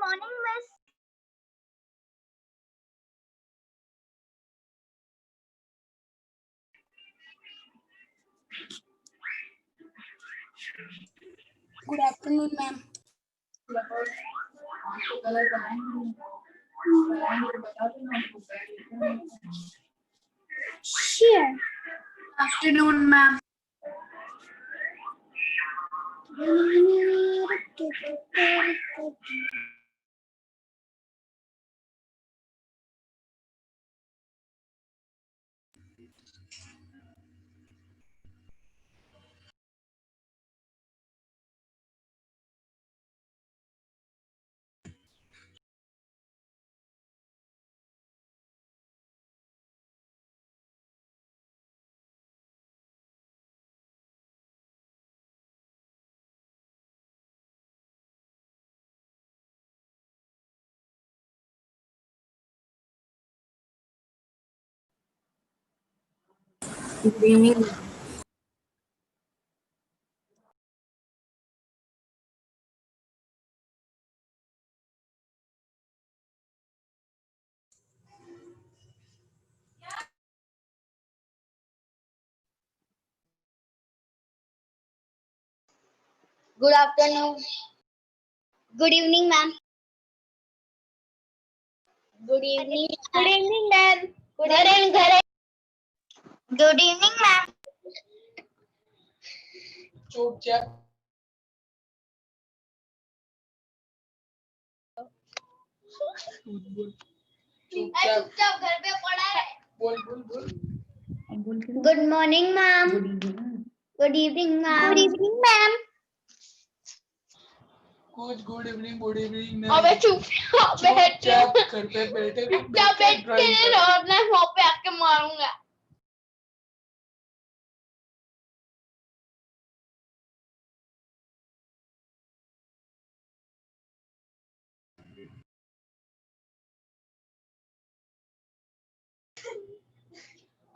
morning, Miss. Good afternoon, ma'am. Sure. Afternoon, ma'am. Good evening. Good afternoon. Good evening, ma'am. Good evening. Good evening, ma'am. Good evening. Good evening, ma'am. चुपचाप चुपचाप घर पे पड़ा है. बोल Good morning, ma'am. Good evening, ma'am. Good evening, ma'am. कुछ good evening अबे चुप बैठ घर पे बैठे चुपचाप बैठ के अपने फोन पे आके मारूंगा.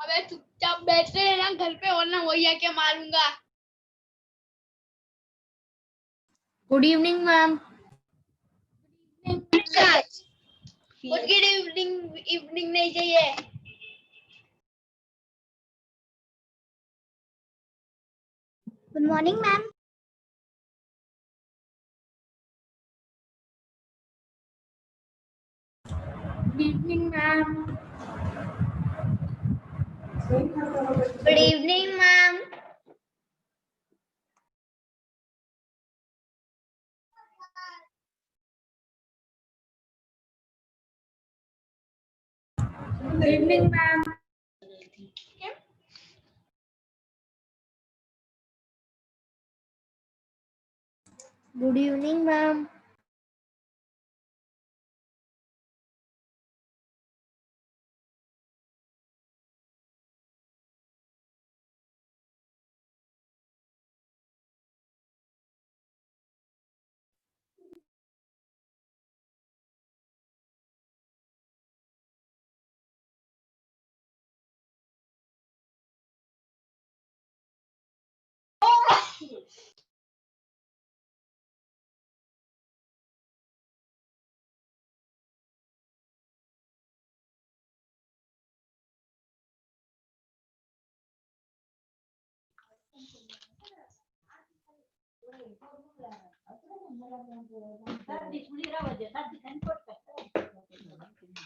अबे चुपचाप बैठे रहना घर पे, वरना वही आके मारूंगा. Good evening ma'am. Good evening नहीं चाहिए. Good morning ma'am. Good evening ma'am. Good evening ma'am. Good evening ma'am. Good evening ma'am.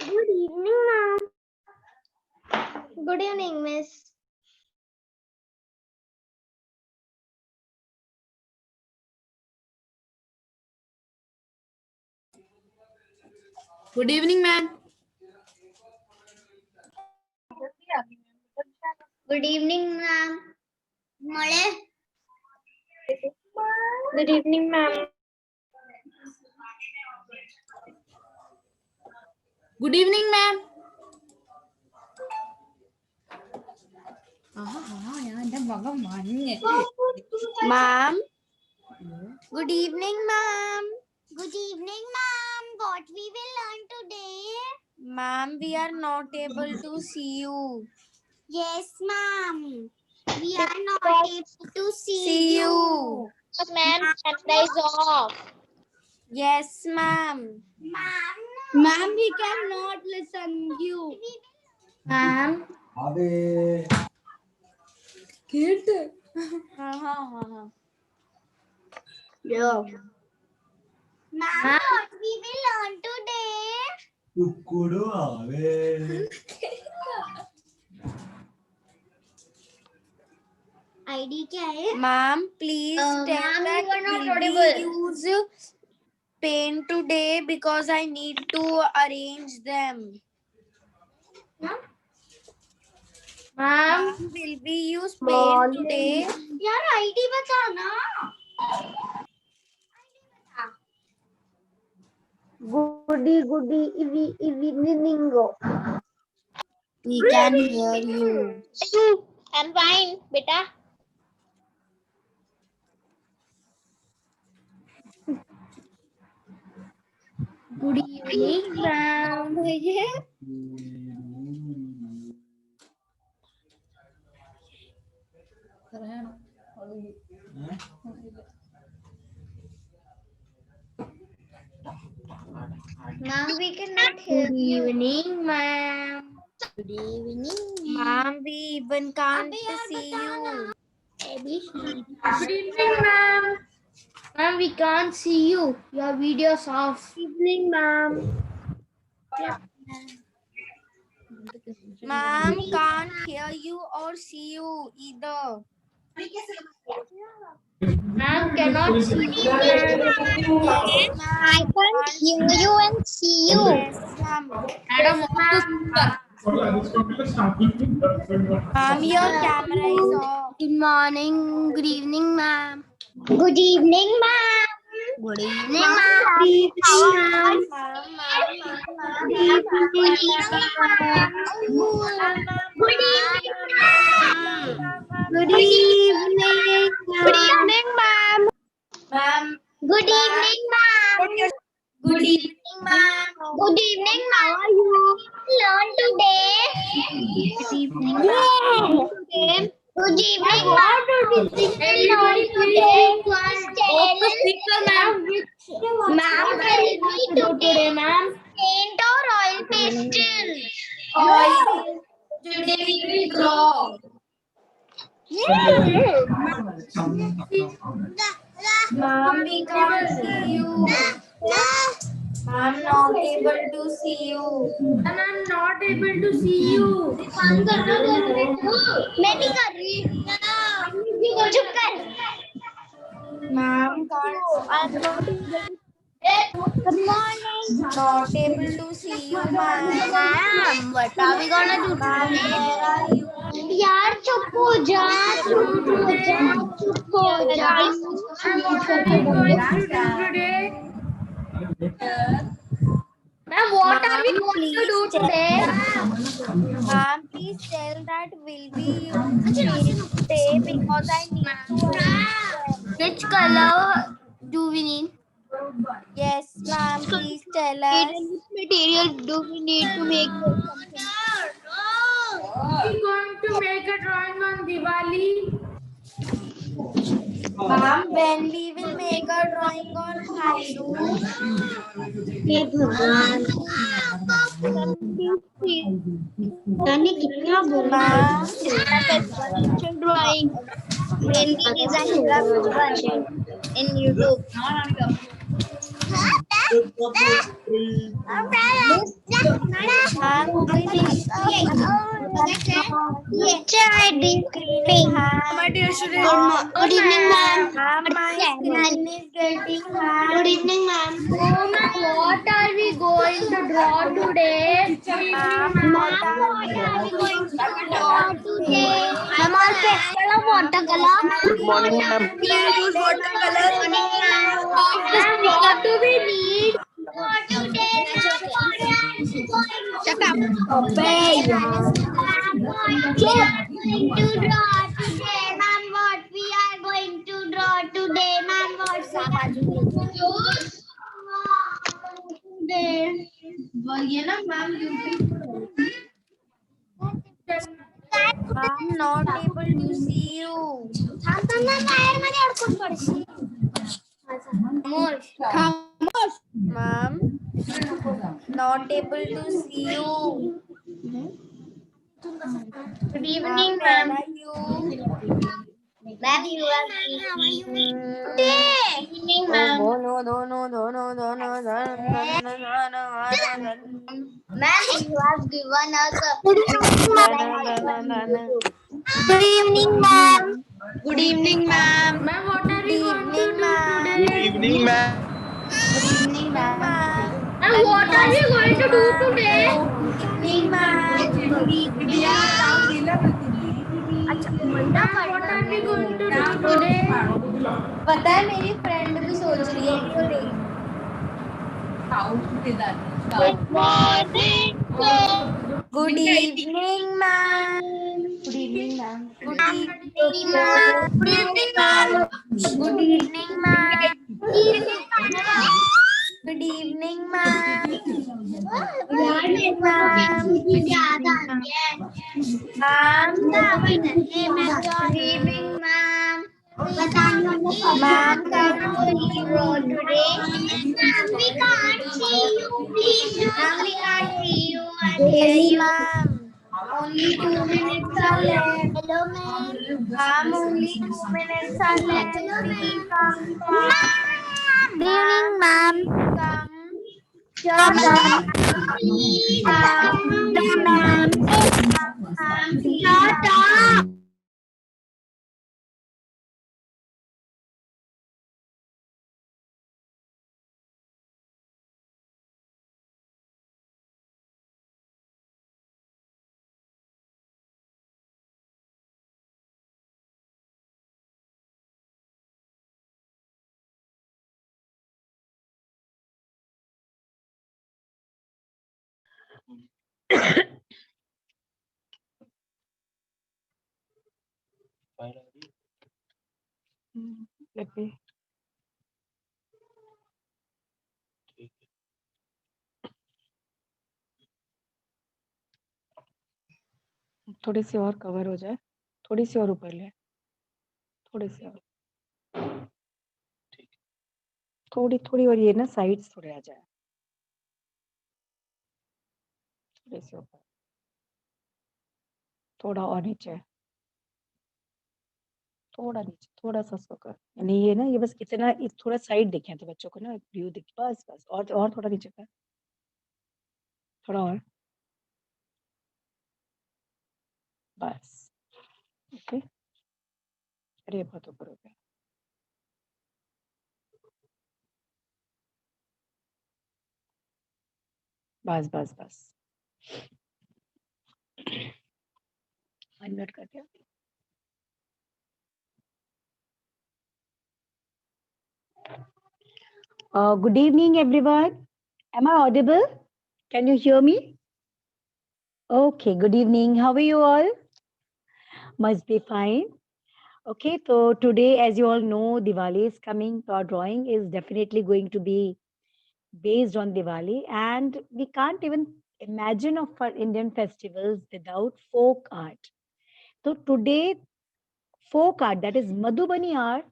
Good evening, ma'am. Good evening, miss. Good evening ma'am. Good evening, ma'am. Mole. Good evening, ma'am. Good evening ma'am. Ma'am. Good evening, ma'am. Good evening, ma'am. What we will learn today? Ma'am, we are not able to see you. Yes, ma'am. We are not able to see you. Ma'am, camera is off. Yes, ma'am. Ma'am, we cannot listen you. Ma'am. Yeah. Ma'am, what we will learn today? ID क्या है? Ma'am, please tell ma'am, that you are not will we audible. use pen today because I need to arrange them. Ma'am. Ma'am, will we use pen today? यार ID बता ना. Goody evening. We can hear you. I'm fine, beta. Good evening, ma'am. Ma'am, we cannot hear Good you. evening, ma'am. Good evening. Ma'am, we even can't see you. Good evening, ma'am. Ma'am, we can't see you. Your video's off. Evening, ma'am. Ma'am, can't hear you or see you either. Ma'am, cannot see you. Yes, ma'am. I can't hear you and see you. Yes, ma'am. Madam, Ma'am, your camera is off. Good morning. Good evening, ma'am. Good evening, ma'am. Good evening, ma'am. Good evening, ma'am. Good evening, ma'am. Good evening, ma'am. Good evening, Good evening, ma'am. Ma'am, Good evening, ma'am. good evening, ma'am. Good evening, ma'am. How are you? Learn today. Good evening, ma'am. Good evening, ma'am. everybody Today, please tell the speaker, ma'am. ma'am, tell me Today, ma'am. paint or oil pastel? Oil. Today we will draw. Ma'am, we can't see you. Ma'am, not able to see you. And I'm not able to see you. मैं नहीं कर रही चुप कर Ma'am, can't Good morning. not able to see you, ma'am. Ma'am, what are we gonna do Ma'am, where are you? यार चुप हो जा चुप हो जा चुप हो जा And what are we going to do today? Ma'am, what are we Ma'am, going to please do tell- today? Ma'am, please tell that will we use paint today because I need to arrange them. Which color do we need? Yes, ma'am, please tell us. Which material do we need to make something? We're going to make a drawing on Diwali. Ma'am, when we will make a drawing on Bhaidu? हे भगवान मैंने कितना बोला drawing mehndi design in YouTube. Ma'am, Good evening, ma'am. Ma'am, my screen is getting hot. Good evening, ma'am. What are we going to draw today? Ma'am, what are we going to draw today? Ma'am, all pastel or watercolor? Good morning, ma'am. Please use watercolor. Ma'am, what do we need? Shut up. Obey. To draw today, ma'am. What we are going to draw today, ma'am. What we are going to draw today. Ma'am, not able to see you. थांब थांब ना बाहेर मध्ये अडकून पडशील. Mom, not able to see you. Good Mom, evening, where ma'am. are you? Ma'am, you are busy. Good evening, ma'am. Oh, no, no, no, no, no, no, no, no, Ma'am, you have given us a Good evening, ma'am. good evening, ma'am. Ma'am, what are Good we going to evening, do ma'am. Good today? evening, ma'am. Good evening, ma'am. Ma'am, what are we going to do today? Good evening, ma'am. Ma'am, what are we going to do today? पता है मेरी friend भी सोच रही है क्यों नहीं Good morning, sir. Good evening ma'am Good evening, ma'am. Good Good evening evening, ma'am ma'am. Good evening ma'am Good evening, ma'am. Good evening ma'am good यार मेरे इवनिंग को तो मैम भी याद आ गया ma'am Good evening, ma'am. Ma'am What you wrote today? Ma'am, we can't see you. Please do. Ma'am, we can't see you and hear yes you. ma'am only 2 minutes are left Hello, ma'am. ma'am only 2 minutes are left Hello, please ma'am. come Ma'am. good evening ma'am come Shut come up. Please. come ma'am ma'am please Shut up. Let me. थोड़ी सी और cover हो जाए, थोड़ी सी और ऊपर ले, थोड़ी सी और, थोड़ी थोड़ी और ये ना साइड्स थोड़े आ जाए, थोड़ी सी ऊपर, थोड़ा और नीचे, थोड़ा नीचे, थोड़ा सा सोकर, यानी ये ना ये बस इतना थोड़ा साइड दिखे तो बच्चों को ना व्यू दिखे, बस बस और थोड़ा नीचे कर, थोड़ा और, बस, ओके, अरे बहुत ऊपर हो गया, बस बस बस, अनम्यूट कर दिया. Good evening, everyone. Am I audible? Can you hear me? Okay, good evening. How are you all? Must be fine. Okay, so today, as you all know, Diwali is coming. So our drawing is definitely going to be based on Diwali, and we can't even imagine of our Indian festivals without folk art. So today, folk art, that is Madhubani art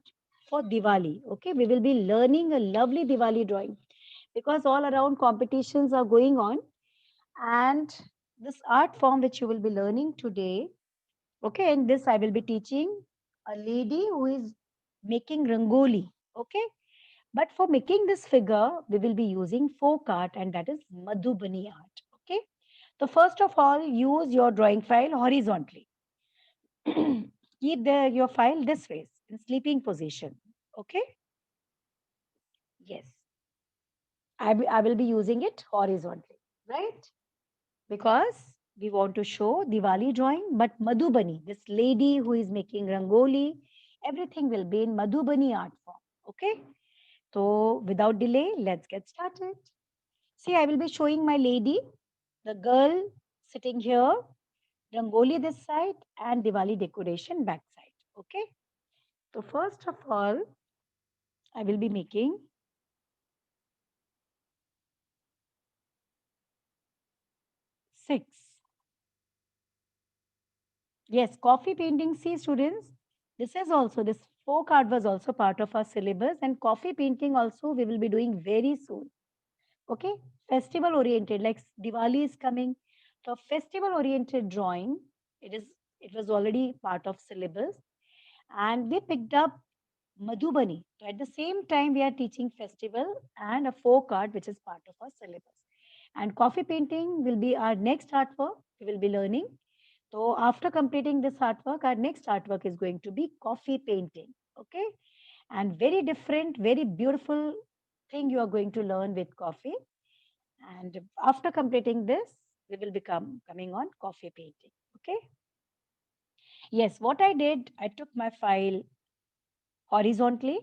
for Diwali. Okay, we will be learning a lovely Diwali drawing because all around competitions are going on, and this art form which you will be learning today, okay, in this I will be teaching a lady who is making rangoli, okay, but for making this figure we will be using folk art, and that is Madhubani art, okay. So first of all, use your drawing file horizontally. Keep your file this way in sleeping position, okay. Yes, I will be using it horizontally, right? Because we want to show Diwali drawing, but Madhubani, this lady who is making rangoli, everything will be in Madhubani art form. Okay. So without delay, let's get started. See, I will be showing my lady, the girl sitting here, rangoli this side, and Diwali decoration back side. Okay. So first of all, I will be making 6. Yes, coffee painting. See, students, this is also this Folk art was also part of our syllabus, and coffee painting also we will be doing very soon. Okay, festival oriented, like Diwali is coming. So festival oriented drawing, it was already part of syllabus, and we picked up Madhubani. So at the same time, we are teaching festival and a folk art, which is part of our syllabus. And coffee painting will be our next artwork we will be learning. So after completing this artwork, our next artwork is going to be coffee painting. Okay, and very different, very beautiful thing you are going to learn with coffee. And after completing this, we will become coming on coffee painting. Okay. Yes, what I did, I took my file horizontally,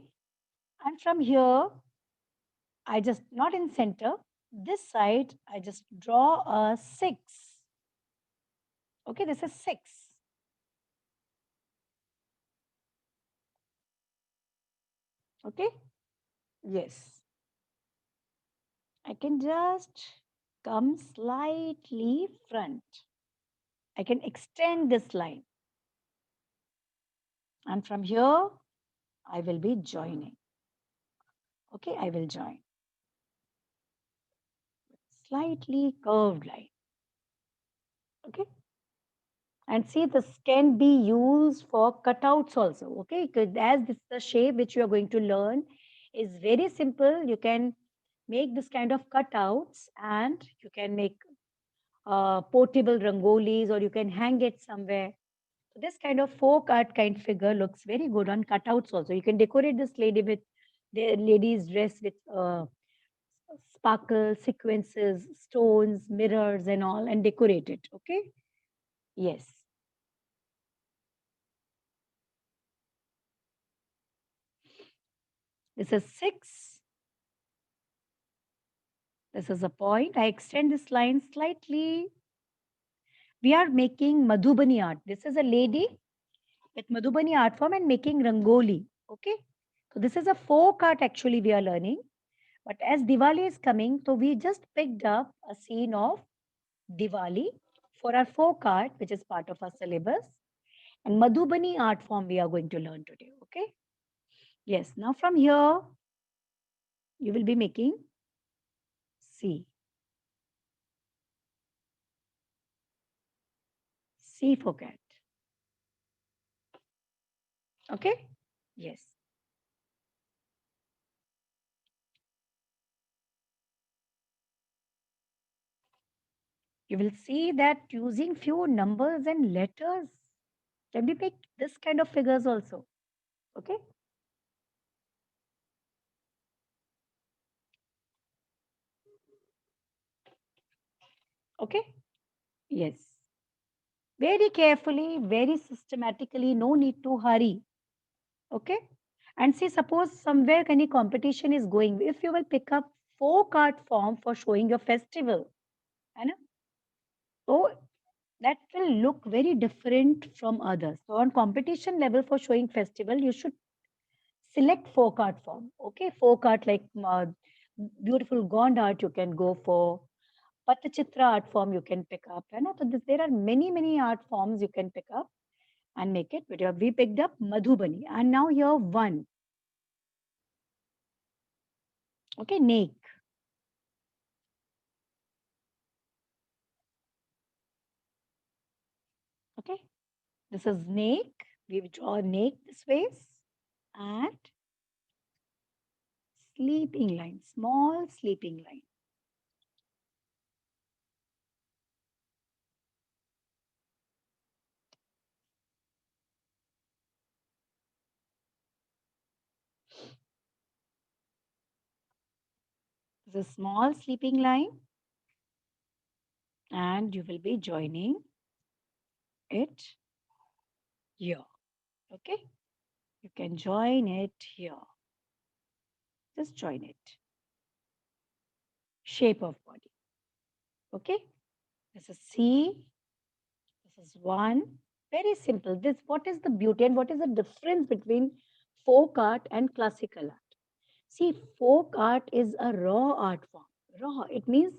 and from here, I just not in center. This side, I just draw a 6. Okay, this is 6. Okay. Yes. I can just come slightly front. I can extend this line. And from here, I will be joining. Okay, I will join. Slightly curved line. Okay. And see, this can be used for cutouts also. Okay, because as this the shape which you are going to learn is very simple. You can make this kind of cutouts, and you can make portable rangolis, or you can hang it somewhere. So this kind of folk art kind figure looks very good on cutouts also. You can decorate this lady with the lady's dress with sparkle, sequences, stones, mirrors, and all, and decorate it. Okay. Yes. This is 6. This is a point. I extend this line slightly. We are making Madhubani art. This is a lady with Madhubani art form and making Rangoli. Okay. So this is a folk art actually we are learning. But as Diwali is coming, so we just picked up a scene of Diwali for our folk art, which is part of our syllabus. And Madhubani art form we are going to learn today. Okay. Yes. Now from here, you will be making C. C for cat. Okay. Yes. You will see that using few numbers and letters can we make this kind of figures also. Okay. Okay. Yes. Very carefully, very systematically, no need to hurry. Okay. And see, suppose somewhere any competition is going, if you will pick up folk art form for showing your festival, है ना? So that will look very different from others. So on competition level for showing festival, you should select folk art form. Okay, folk art like beautiful Gond art you can go for. Patachitra art form you can pick up. Right? So there are many art forms you can pick up and make it. But we picked up Madhubani. And now here 1. Okay, Nek. Okay, this is Nek. We draw Nek this way. And sleeping line, small sleeping line. This is small sleeping line. And you will be joining it here. Okay, you can join it here. Just join it. Shape of body. Okay, this is C. This is 1. Very simple. This, what is the beauty and what is the difference between folk art and classical art? See, folk art is a raw art form. Raw, it means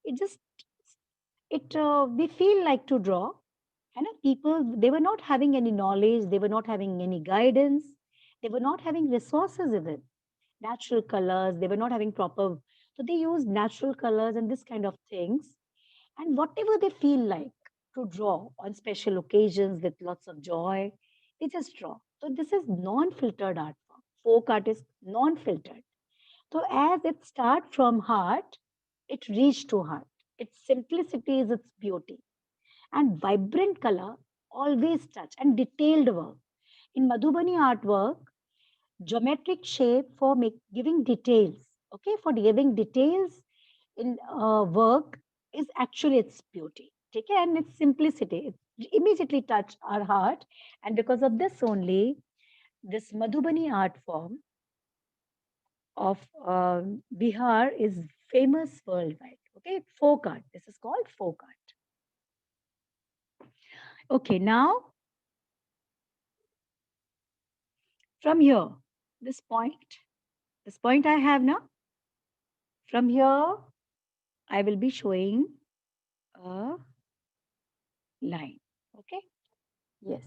it just we feel like to draw. And people, they were not having any knowledge, they were not having any guidance, They were not having resources even, natural colors. They were not having proper, so they used natural colors and this kind of things. And whatever they feel like to draw on special occasions with lots of joy, they just draw. So this is non-filtered art form. Folk art is non-filtered. So as it starts from heart, it reach to heart. Its simplicity is its beauty. And vibrant color always touch and detailed work. In Madhubani artwork, geometric shape for giving details. Okay, for giving details in work is actually its beauty. Take it, and its simplicity. It immediately touch our heart, and because of this only, this Madhubani art form of Bihar is famous worldwide. Okay, folk art. This is called folk art. Okay, now from here, this point I have now. From here, I will be showing a line. Okay, yes.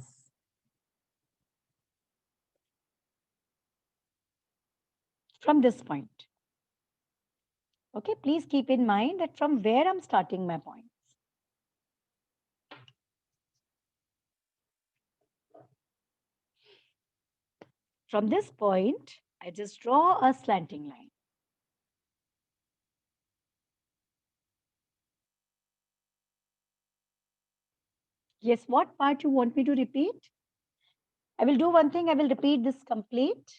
From this point. Okay, please keep in mind that from where I'm starting my points. From this point, I just draw a slanting line. Yes, what part you want me to repeat? I will do one thing, I will repeat this complete.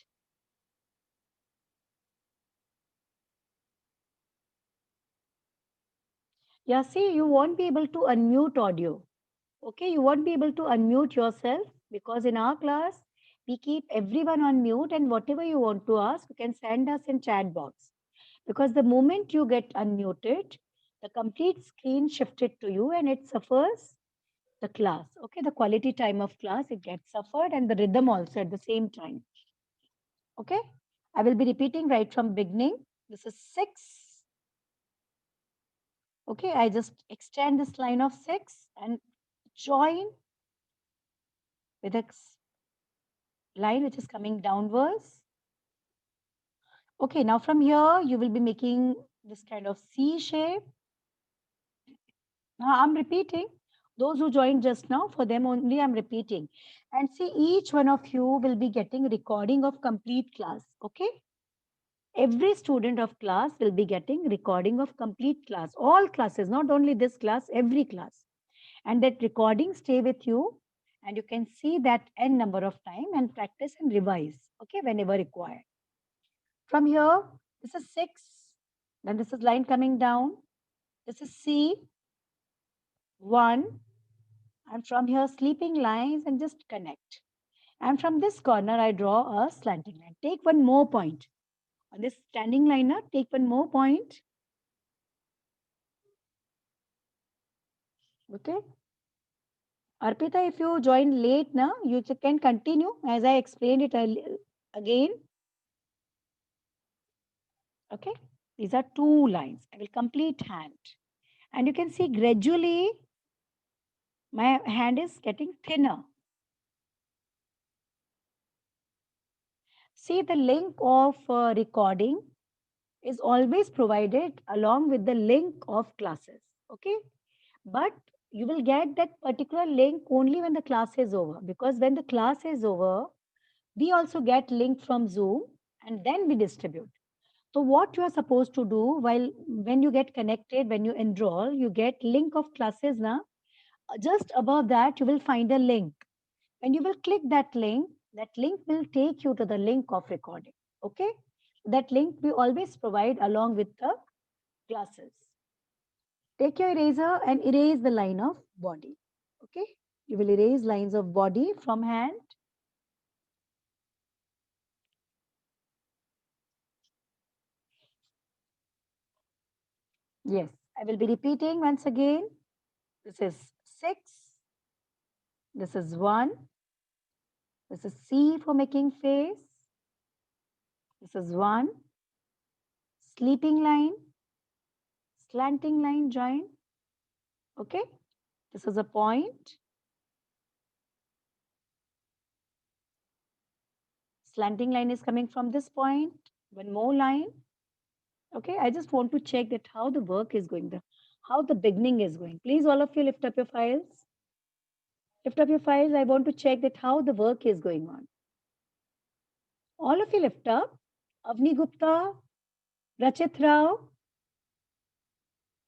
Yeah, see, you won't be able to unmute audio. Okay, you won't be able to unmute yourself because in our class, we keep everyone on mute and whatever you want to ask, you can send us in chat box. Because the moment you get unmuted, the complete screen shifted to you and it suffers the class. Okay, the quality time of class, it gets suffered and the rhythm also at the same time. Okay, I will be repeating right from beginning. This is 6. Okay, I just extend this line of 6 and join with a line which is coming downwards. Okay, now from here, you will be making this kind of C shape. Now I'm repeating. Those who joined just now, for them only I'm repeating. And see, each one of you will be getting recording of complete class. Okay. Every student of class will be getting recording of complete class. All classes, not only this class, every class. And that recording stay with you. And you can see that n number of time and practice and revise. Okay, whenever required. From here, this is 6. Then this is line coming down. This is C, 1. And from here, sleeping lines and just connect. And from this corner, I draw a slanting line. Take one more point. On this standing line, take one more point. Okay. Arpita, if you join late now, you can continue as I explained it again. Okay. These are 2 lines. I will complete hand. And you can see gradually my hand is getting thinner. See, the link of recording is always provided along with the link of classes. Okay. But you will get that particular link only when the class is over, because when the class is over, we also get link from Zoom and then we distribute. So what you are supposed to do when you get connected, when you enroll, you get link of classes now. Just above that, you will find a link. When you will click that link will take you to the link of recording. Okay. That link we always provide along with the classes. Take your eraser and erase the line of body. Okay. You will erase lines of body from hand. Yes. I will be repeating once again. This is 6. This is 1. This is C for making face. This is 1. Sleeping line. Slanting line join. Okay. This is a point. Slanting line is coming from this point. One more line. Okay, I just want to check that how the work is going, how the beginning is going. Please, all of you, lift up your files. Lift up your files. I want to check that how the work is going on. All of you lift up. Avni Gupta, Rachit Rao.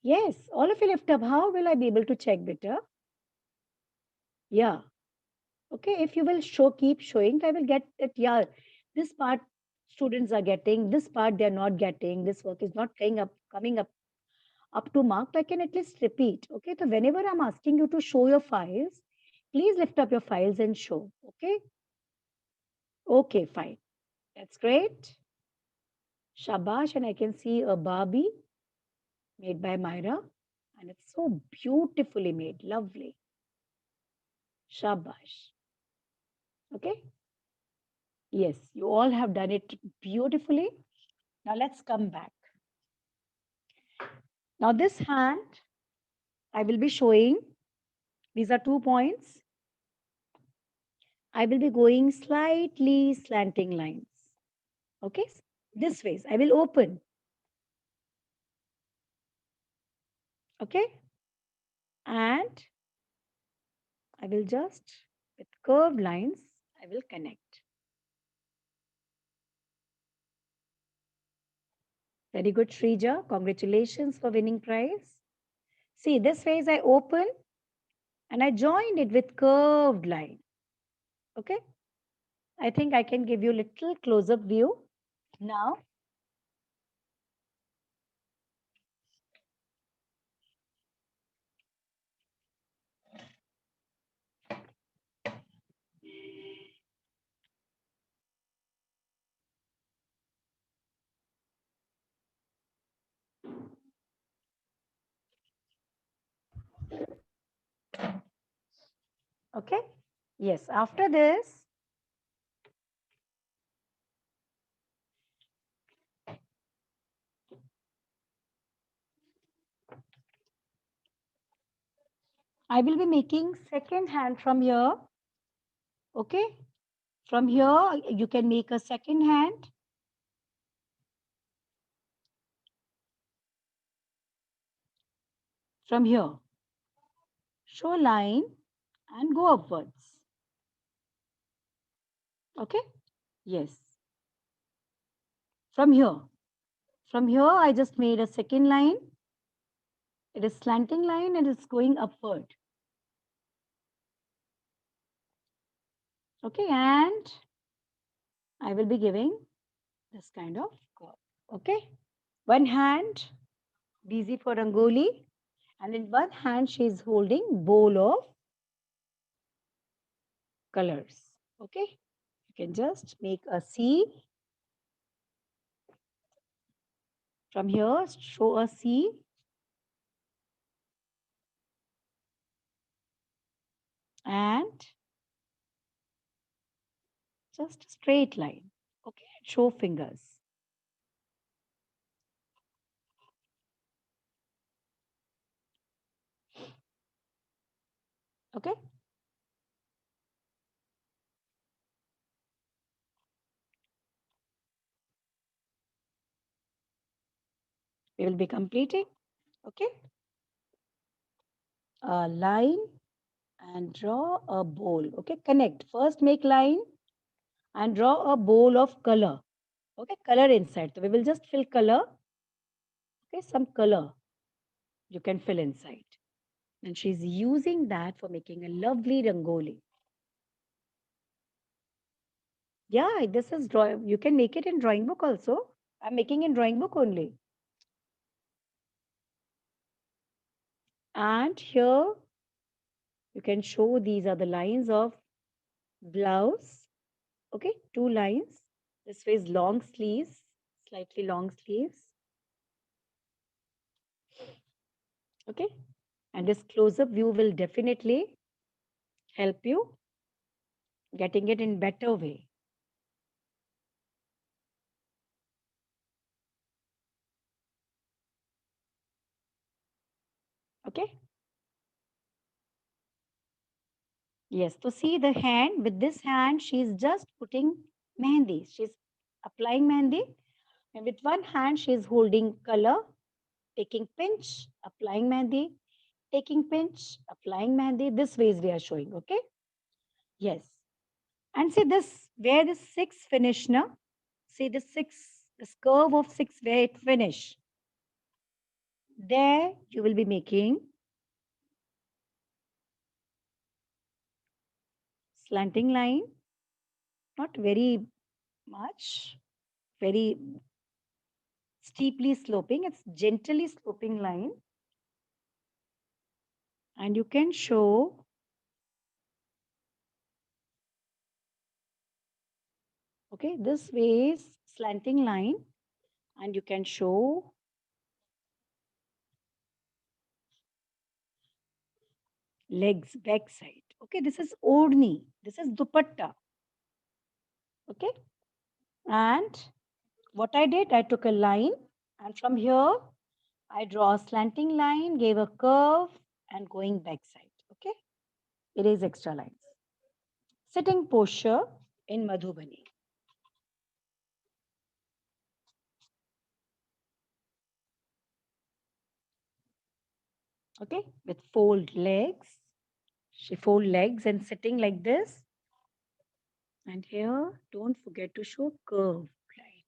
Yes, all of you lift up. How will I be able to check better? Yeah. Okay, if you will keep showing, I will get that, yeah, this part students are getting, this part they are not getting, this work is not coming up to mark. I can at least repeat. Okay, so whenever I'm asking you to show your files, please lift up your files and show. Okay. Okay, fine. That's great. Shabash, and I can see a Barbie made by Myra, and it's so beautifully made. Lovely. Shabash. Okay. Yes, you all have done it beautifully. Now let's come back. Now this hand, I will be showing, these are 2 points. I will be going slightly slanting lines. Okay, this way, I will open. Okay, and I will just, with curved lines, I will connect. Very good, Shrija. Congratulations for winning prize. See, this phase I open and I joined it with curved line. Okay, I think I can give you a little close-up view now. Okay, yes, after this, I will be making second hand from here. Okay, from here, you can make a second hand. From here, show line and go upwards. Okay, yes. From here, I just made a second line. It is slanting line and it's going upward. Okay, and I will be giving this kind of curve. Okay, one hand busy for Rangoli, and in one hand she is holding bowl of colors. Okay, you can just make a C. From here, show a C. And just a straight line. Okay, show fingers. Okay. We will be completing. Okay. A line and draw a bowl. Okay, connect. First make line and draw a bowl of color. Okay, color inside. So we will just fill color. Okay, some color you can fill inside. And she's using that for making a lovely rangoli. Yeah, this is drawing. You can make it in drawing book also. I'm making in drawing book only. And here you can show these are the lines of blouse. Okay, 2 lines. This way is long sleeves, slightly long sleeves. Okay, and this close-up view will definitely help you getting it in better way. Okay. Yes, to see the hand, with this hand, she is just putting Mehendi. She's applying mehendi. And with one hand, she is holding color, taking pinch, applying mehendi, taking pinch, applying mehendi. This ways we are showing, okay? Yes. And see this, where the 6 finish now. See the 6, this curve of 6 where it finish. There you will be making slanting line, not very much, very steeply sloping. It's gently sloping line. And you can show okay, this way is slanting line, and you can show legs back side. Okay, this is odni, this is dupatta. Okay, and what I did, I took a line, and from here I draw a slanting line, gave a curve, and going back side. Okay, erase extra lines. Sitting posture in Madhubani. Okay, with fold legs. She fold legs and sitting like this. And here, don't forget to show curved line.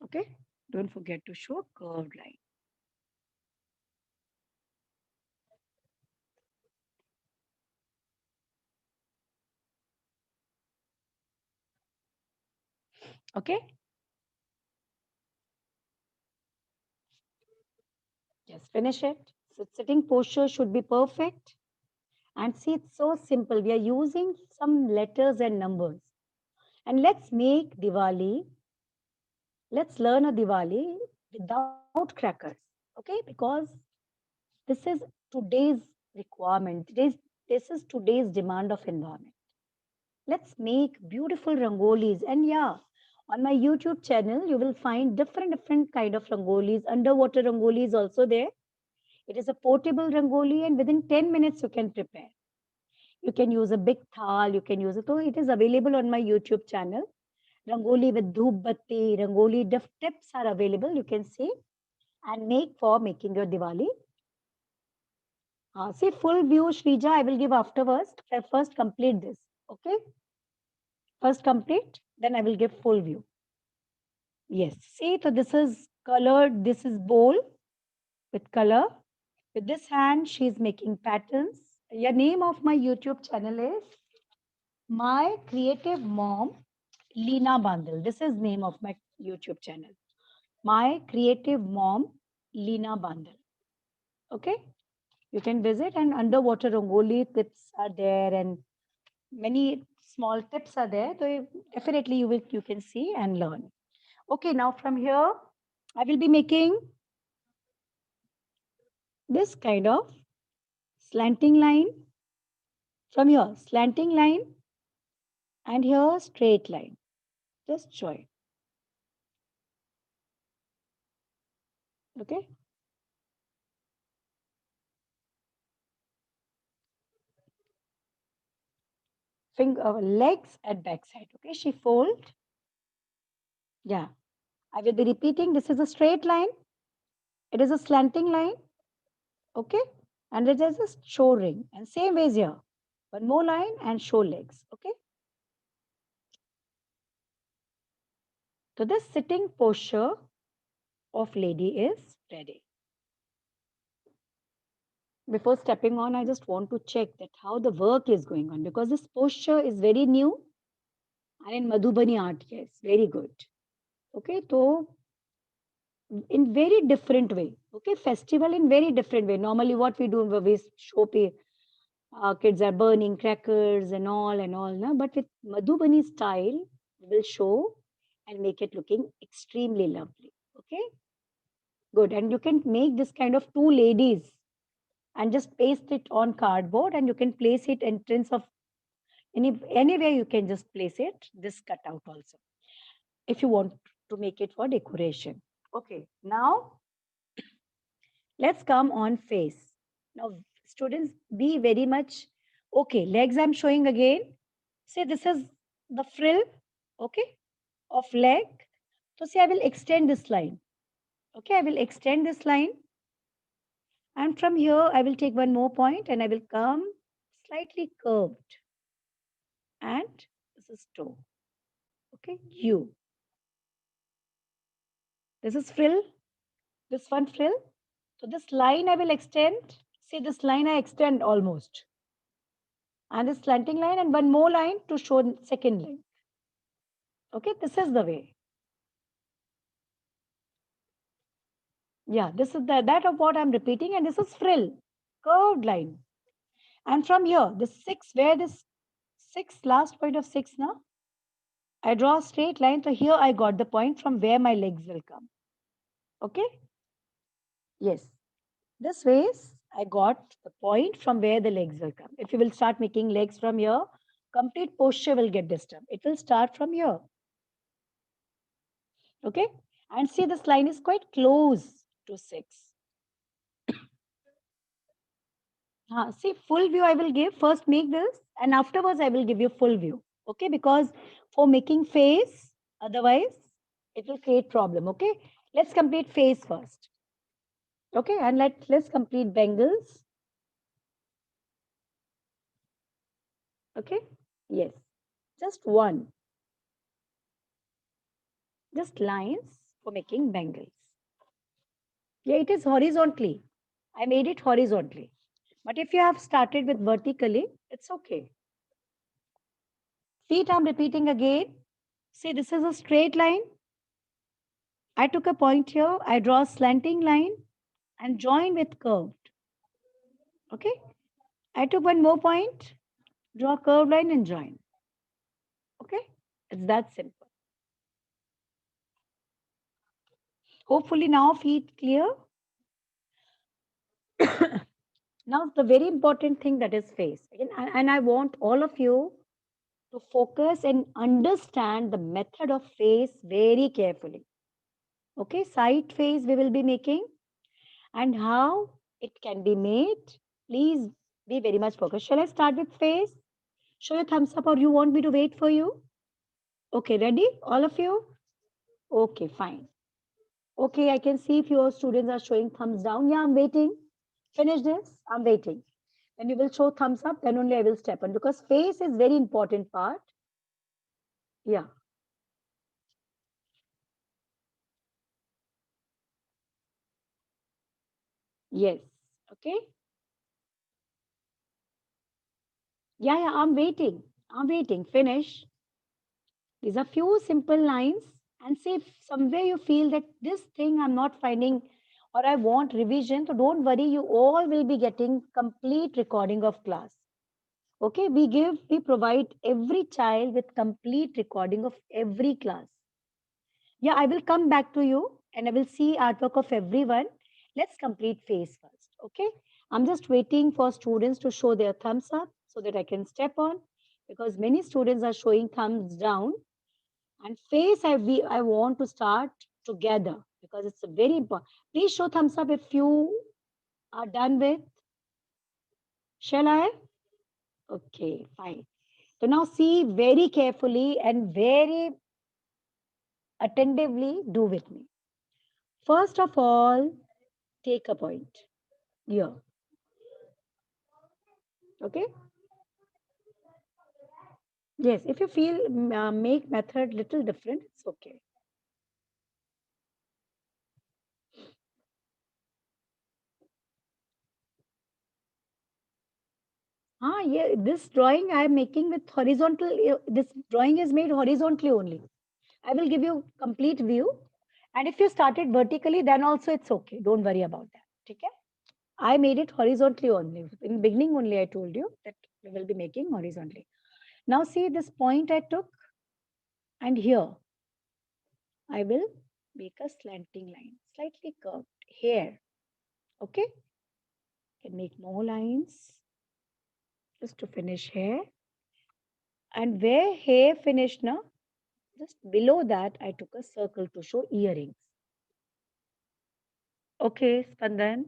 Okay, don't forget to show curved line. Okay. Just finish it. So sitting posture should be perfect. And see, it's so simple. We are using some letters and numbers. And let's make Diwali. Let's learn a Diwali without crackers. Okay, because this is today's requirement. This is today's demand of environment. Let's make beautiful rangolis. And yeah, on my YouTube channel, you will find different kind of rangolis. Underwater rangoli is also there. It is a portable rangoli, and within 10 minutes you can prepare. You can use a big thal, you can use it. So it is available on my YouTube channel. Rangoli with dhoop batti, rangoli tips are available. You can see and make for making your Diwali. See full view, Shrija, I will give afterwards. First complete this. Okay. First complete, then I will give full view. Yes. See, so this is colored. This is bowl with color. With this hand, she is making patterns. The name of my YouTube channel is My Creative Mom, Leena Bandal. This is name of my YouTube channel. My Creative Mom, Leena Bandal. Okay. You can visit, and underwater rangoli tips are there, and many small tips are there. So definitely you can see and learn. Okay, now from here, I will be making this kind of slanting line. From here, slanting line, and here straight line. Just join. Okay. Legs at back side. Okay, she fold. Yeah, I will be repeating. This is a straight line. It is a slanting line. Okay, and it is a show ring. And same ways here. One more line and show legs. Okay. So this sitting posture of lady is ready. Before stepping on, I just want to check that how the work is going on, because this posture is very new and in Madhubani art, yes, very good. Okay, so in very different way. Okay, festival in very different way. Normally, what we do, we show kids are burning crackers and all no? But with Madhubani style, we will show and make it looking extremely lovely. Okay, good. And you can make this kind of two ladies and just paste it on cardboard, and you can place it entrance of anywhere you can just place it, this cutout also, if you want to make it for decoration. Okay, now let's come on face. Now, students, be very much okay. Legs I'm showing again. See, this is the frill, okay, of leg. So see, I will extend this line. Okay, I will extend this line. And from here, I will take one more point and I will come slightly curved. And this is toe. Okay, U. This is frill, this one frill. So this line I will extend. See, this line I extend almost. And this slanting line and one more line to show second line. Okay, this is the way. Yeah, this is that of what I'm repeating, and this is frill, curved line. And from here, this 6, where this 6, last point of 6 now, I draw a straight line. So here I got the point from where my legs will come. Okay? Yes. This ways I got the point from where the legs will come. If you will start making legs from here, complete posture will get disturbed. It will start from here. Okay? And see, this line is quite close to 6. See, full view I will give. First make this and afterwards I will give you full view. Okay, because for making face, otherwise it will create problem. Okay, let's complete face first. Okay, and let's complete bangles. Okay, yes, just one. Just lines for making bangles. Yeah, it is horizontally. I made it horizontally. But if you have started with vertically, it's okay. Feet I'm repeating again. See, this is a straight line. I took a point here. I draw a slanting line and join with curved. Okay. I took one more point, draw a curved line and join. Okay. It's that simple. Hopefully now feet clear. Now the very important thing, that is face. Again, and I want all of you to focus and understand the method of face very carefully. Okay, side face we will be making and how it can be made. Please be very much focused. Shall I start with face? Show your thumbs up or you want me to wait for you? Okay, ready? All of you? Okay, fine. Okay, I can see if your students are showing thumbs down. Yeah, I'm waiting. Finish this. I'm waiting. When you will show thumbs up, then only I will step on because face is very important part. Yeah. Yes. Okay. Yeah, I'm waiting. I'm waiting. Finish. These are few simple lines and say if somewhere you feel that this thing I'm not finding or I want revision, so don't worry, you all will be getting complete recording of class. Okay, we provide every child with complete recording of every class. Yeah, I will come back to you and I will see artwork of everyone. Let's complete face first. Okay, I'm just waiting for students to show their thumbs up so that I can step on because many students are showing thumbs down. And face, I want to start together because it's a very important. Please show thumbs up if you are done with. Shall I? Okay, fine. So now see very carefully and very attentively, do with me. First of all, take a point here. Okay? Yes, if you feel make method little different, it's okay. Yeah, this drawing I am making with horizontal, this drawing is made horizontally only. I will give you complete view. And if you started vertically, then also it's okay. Don't worry about that. Okay? I made it horizontally only. In beginning only, I told you that we will be making horizontally. Now see this point I took and here I will make a slanting line, slightly curved here. Okay? Can make more lines just to finish here. And where hair finished now, just below that, I took a circle to show earrings. Okay, Spandan.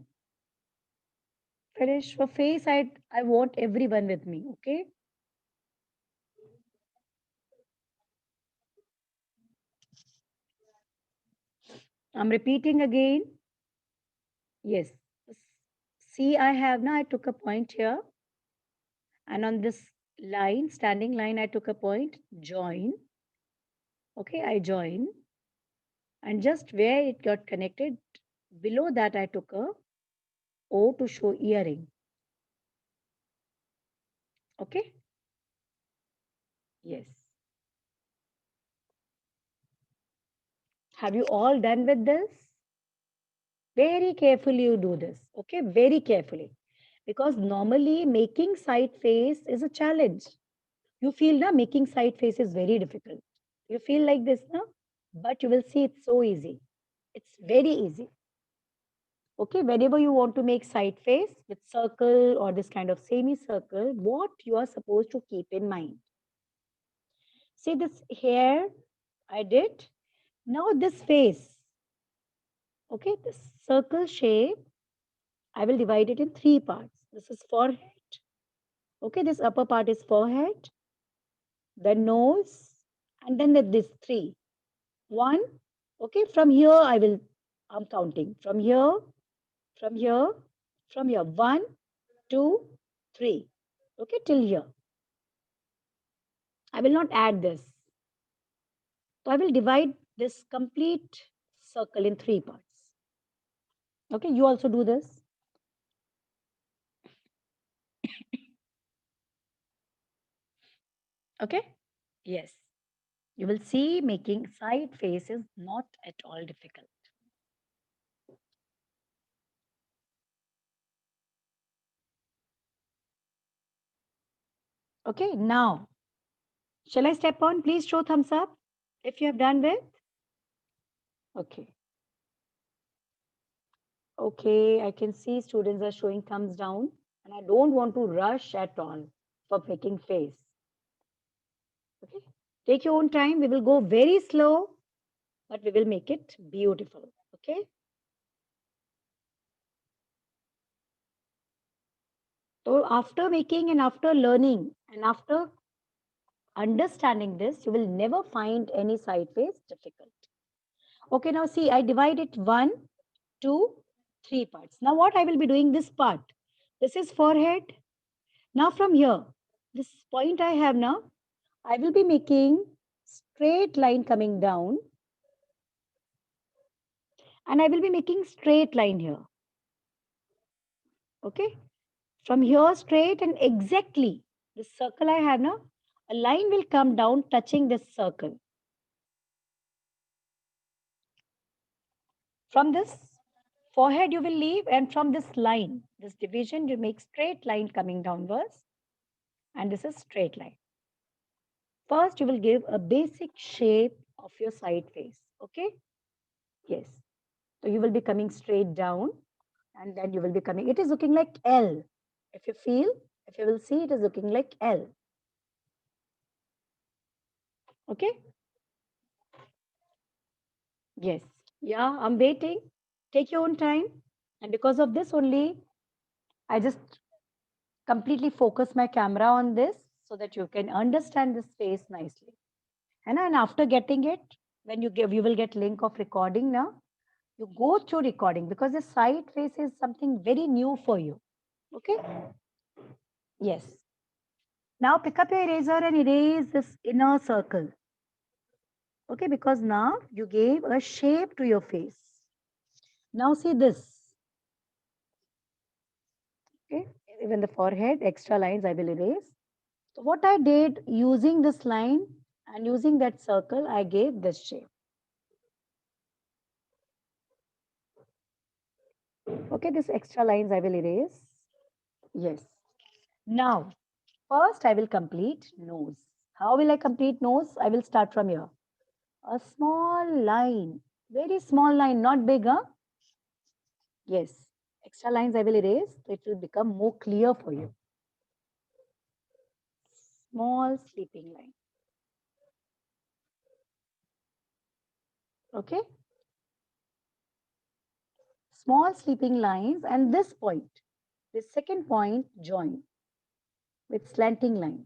Finish. For face, I want everyone with me. Okay. I'm repeating again. Yes. See, I took a point here. And on this line, standing line, I took a point, join. Okay, I join. And just where it got connected, below that I took a O to show earring. Okay? Yes. Have you all done with this? Very carefully you do this. Okay, very carefully. Because normally making side face is a challenge. You feel na making side face is very difficult. You feel like this now, but you will see it's so easy. It's very easy. Okay, whenever you want to make side face with circle or this kind of semicircle, what you are supposed to keep in mind. See this here, I did. Now this face, okay, this circle shape, I will divide it in 3 parts. This is forehead. Okay, this upper part is forehead, the nose, and then this 3. 1, okay, from here I'm counting. From here, from here, from here. 1, 2, 3. Okay, till here. I will not add this. So I will divide this complete circle in 3 parts. Okay, you also do this. Okay, yes. You will see making side face is not at all difficult. Okay, now, shall I step on? Please show thumbs up if you have done with. Okay. Okay, I can see students are showing thumbs down, and I don't want to rush at all for making face. Okay, take your own time. We will go very slow, but we will make it beautiful. Okay. So after making and after learning and after understanding this, you will never find any side face difficult. Okay, now see, I divide it 1, 2, 3 parts. Now what I will be doing this part. This is forehead. Now from here, this point I have now, I will be making straight line coming down. And I will be making straight line here. Okay. From here straight and exactly the circle I have now, a line will come down touching this circle. From this forehead you will leave, and from this line, this division, you make straight line coming downwards, and this is straight line. First, you will give a basic shape of your side face. Okay. Yes. So you will be coming straight down, and then you will be coming. It is looking like L. If you will see, it is looking like L. Okay. Yes. Yeah, I'm waiting. Take your own time. And because of this only, I just completely focus my camera on this so that you can understand this face nicely. And after getting it, when you will get link of recording now. You go through recording because the side face is something very new for you. Okay. Yes. Now pick up your eraser and erase this inner circle. Okay, because now you gave a shape to your face. Now see this. Okay, even the forehead, extra lines I will erase. So what I did using this line and using that circle, I gave this shape. Okay, this extra lines I will erase. Yes. Now, first I will complete nose. How will I complete nose? I will start from here. A small line, very small line, not big, huh? Yes. Extra lines I will erase, so it will become more clear for you. Small sleeping line. Okay. Small sleeping lines, and this point, this second point, join with slanting line.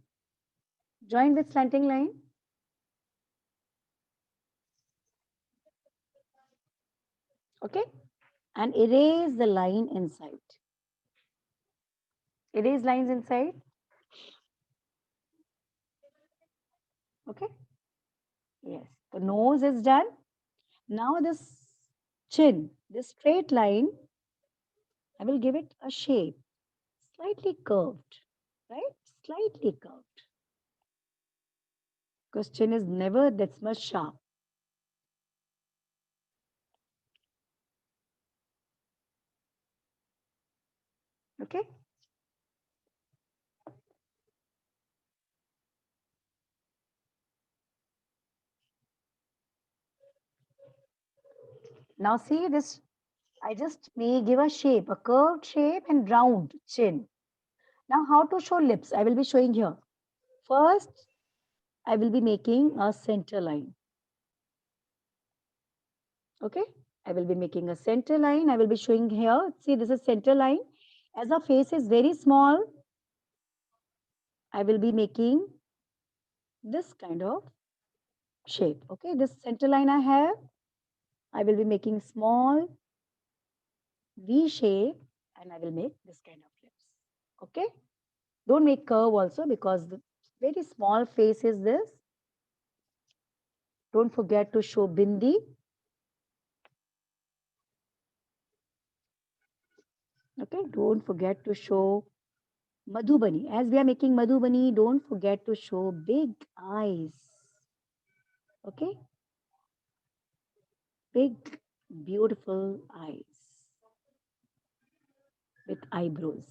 Join with slanting line. Okay, and erase the line inside. Erase lines inside. Okay, yes, the nose is done. Now this chin, this straight line, I will give it a shape, slightly curved, right? Slightly curved. Because chin is never that much sharp. Okay. Now see this, I just may give a shape, a curved shape and round chin. Now how to show lips? I will be showing here. First, I will be making a center line. Okay. I will be making a center line. I will be showing here. See, this is center line. As our face is very small, I will be making this kind of shape. Okay. This center line I have, I will be making small V shape and I will make this kind of lips. Okay. Don't make curve also because the very small face is this. Don't forget to show bindi. Okay. Don't forget to show Madhubani. As we are making Madhubani, don't forget to show big eyes. Okay. Big, beautiful eyes with eyebrows.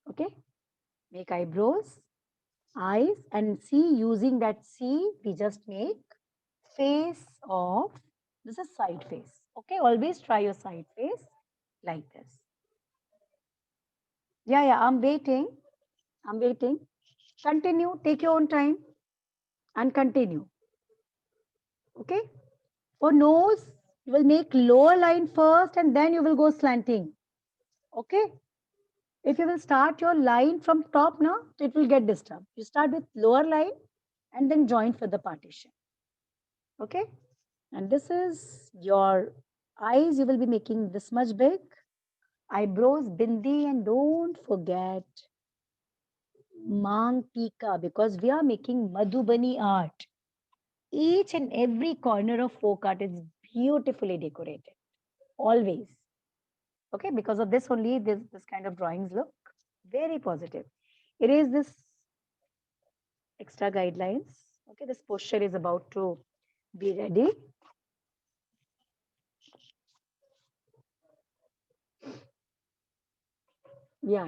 Okay. Make eyebrows, eyes, and see using that C, we just make face of, this is side face. Okay. Always try your side face like this. Yeah, I'm waiting. I'm waiting. Continue. Take your own time and continue. Okay. For nose, you will make lower line first and then you will go slanting. Okay. If you will start your line from top now, it will get disturbed. You start with lower line and then join for the partition. Okay. And this is your eyes. You will be making this much big. Eyebrows, bindi, and don't forget Mang Tika because we are making Madhubani art. Each and every corner of folk art is beautifully decorated. Always. Okay, because of this only this kind of drawings look very positive. Erase this extra guidelines. Okay, this posture is about to be ready. Yeah.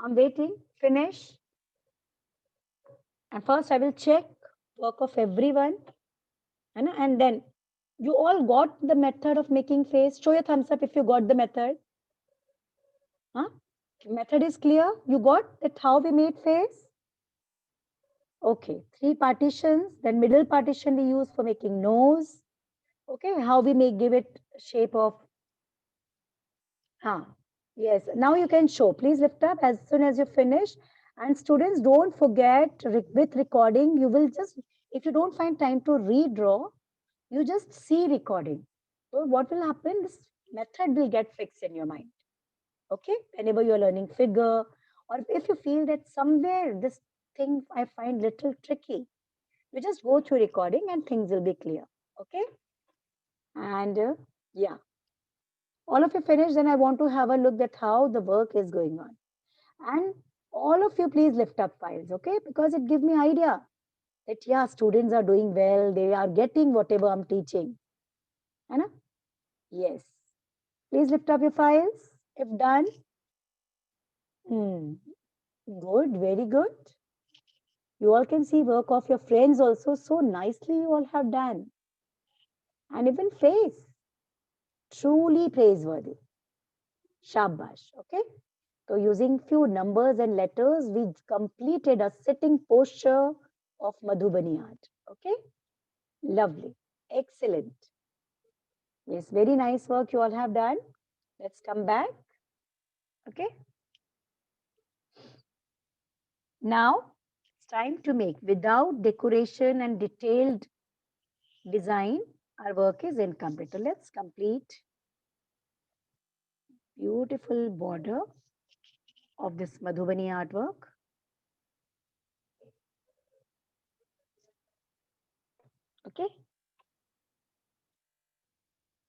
I'm waiting. Finish. And first I will check work of everyone. And then you all got the method of making face. Show your thumbs up if you got the method. Huh? Method is clear. You got that how we made face? Okay. 3 partitions. Then middle partition we use for making nose. Okay. How we may give it shape of. Yes. Now you can show. Please lift up as soon as you finish. And students, don't forget with recording, you will just, if you don't find time to redraw, you just see recording. So what will happen? This method will get fixed in your mind. Okay. Whenever you're learning figure, or if you feel that somewhere this thing I find little tricky, you just go through recording and things will be clear. Okay. And yeah, all of you finish, then I want to have a look at how the work is going on. And all of you please lift up files, okay? Because it gives me idea that yeah, students are doing well, they are getting whatever I'm teaching. Anna? Yes. Please lift up your files if done. Good, very good. You all can see work of your friends also so nicely you all have done. And even face. Truly praiseworthy. Shabash, okay? So using few numbers and letters, we completed a sitting posture of Madhubani art. Okay? Lovely. Excellent. Yes, very nice work you all have done. Let's come back. Okay? Now, it's time to make without decoration and detailed design. our work is incomplete. So let's complete beautiful border of this Madhubani artwork. Okay.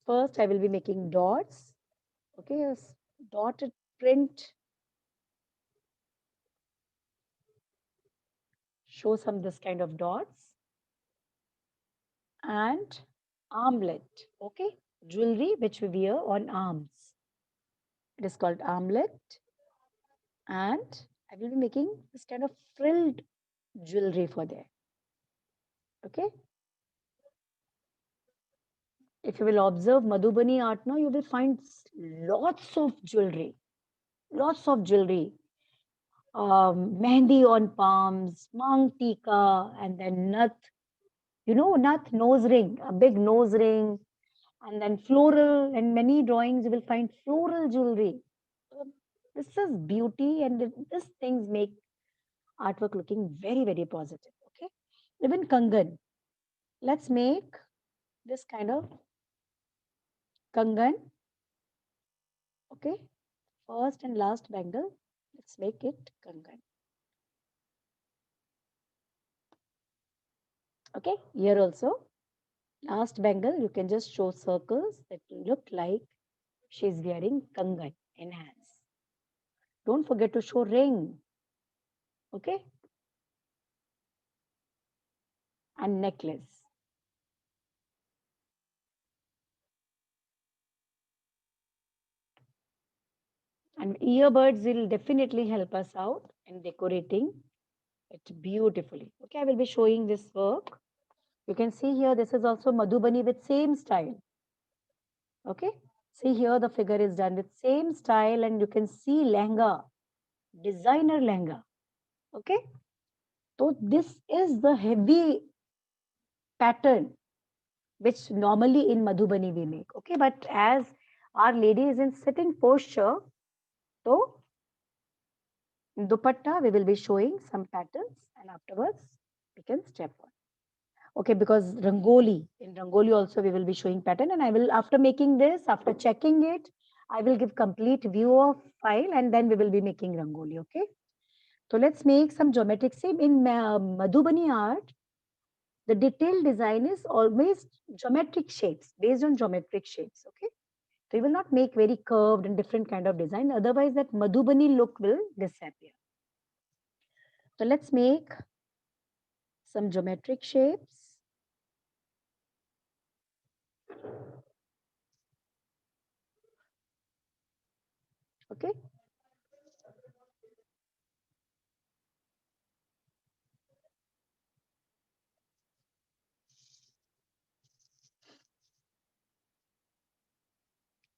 First, I will be making dots. Okay, a dotted print. Show some this kind of dots. And armlet. Okay, jewelry which we wear on arms. It is called armlet. And I will be making this kind of frilled jewelry for there. Okay. If you will observe Madhubani art now, you will find lots of jewelry. Lots of jewelry. Mehndi on palms, mang tika, and then nut. You know, nut nose ring, a big nose ring, and then floral. And many drawings you will find floral jewelry. This is beauty, and these things make artwork looking very, very positive. Okay, even Kangan. Let's make this kind of Kangan. Okay, first and last bangle. Let's make it Kangan. Okay, here also, last bangle, you can just show circles that look like she's wearing Kangan in hands. Don't forget to show ring. Okay, and necklace. And earbuds will definitely help us out in decorating it beautifully. Okay, I will be showing this work. You can see here, this is also Madhubani with same style. Okay, see here the figure is done with same style, and you can see lehenga, designer lehenga. Okay, so this is the heavy pattern which normally in Madhubani we make. Okay, but as our lady is in sitting posture, so in dupatta we will be showing some patterns, and afterwards we can step on. Okay, because Rangoli, in Rangoli also we will be showing pattern, and I will, after making this, after checking it, I will give complete view of file, and then we will be making Rangoli. Okay, so let's make some geometric shape. In Madhubani art, the detailed design is always geometric shapes, based on geometric shapes. Okay, so you will not make very curved and different kind of design, otherwise that Madhubani look will disappear. So let's make some geometric shapes. Okay,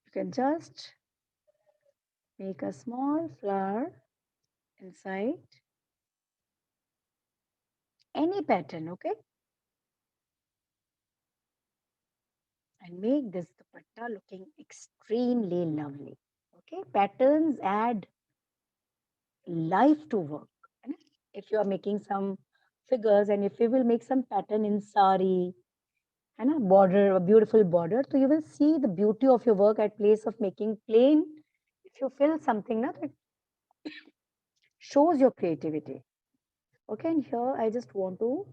you can just make a small flower inside any pattern. Okay, and make this dupatta looking extremely lovely. Okay, patterns add life to work. If you are making some figures, and if you will make some pattern in sari and a border, a beautiful border, so you will see the beauty of your work at place of making plain. If you fill something now, that shows your creativity. Okay, and here I just want to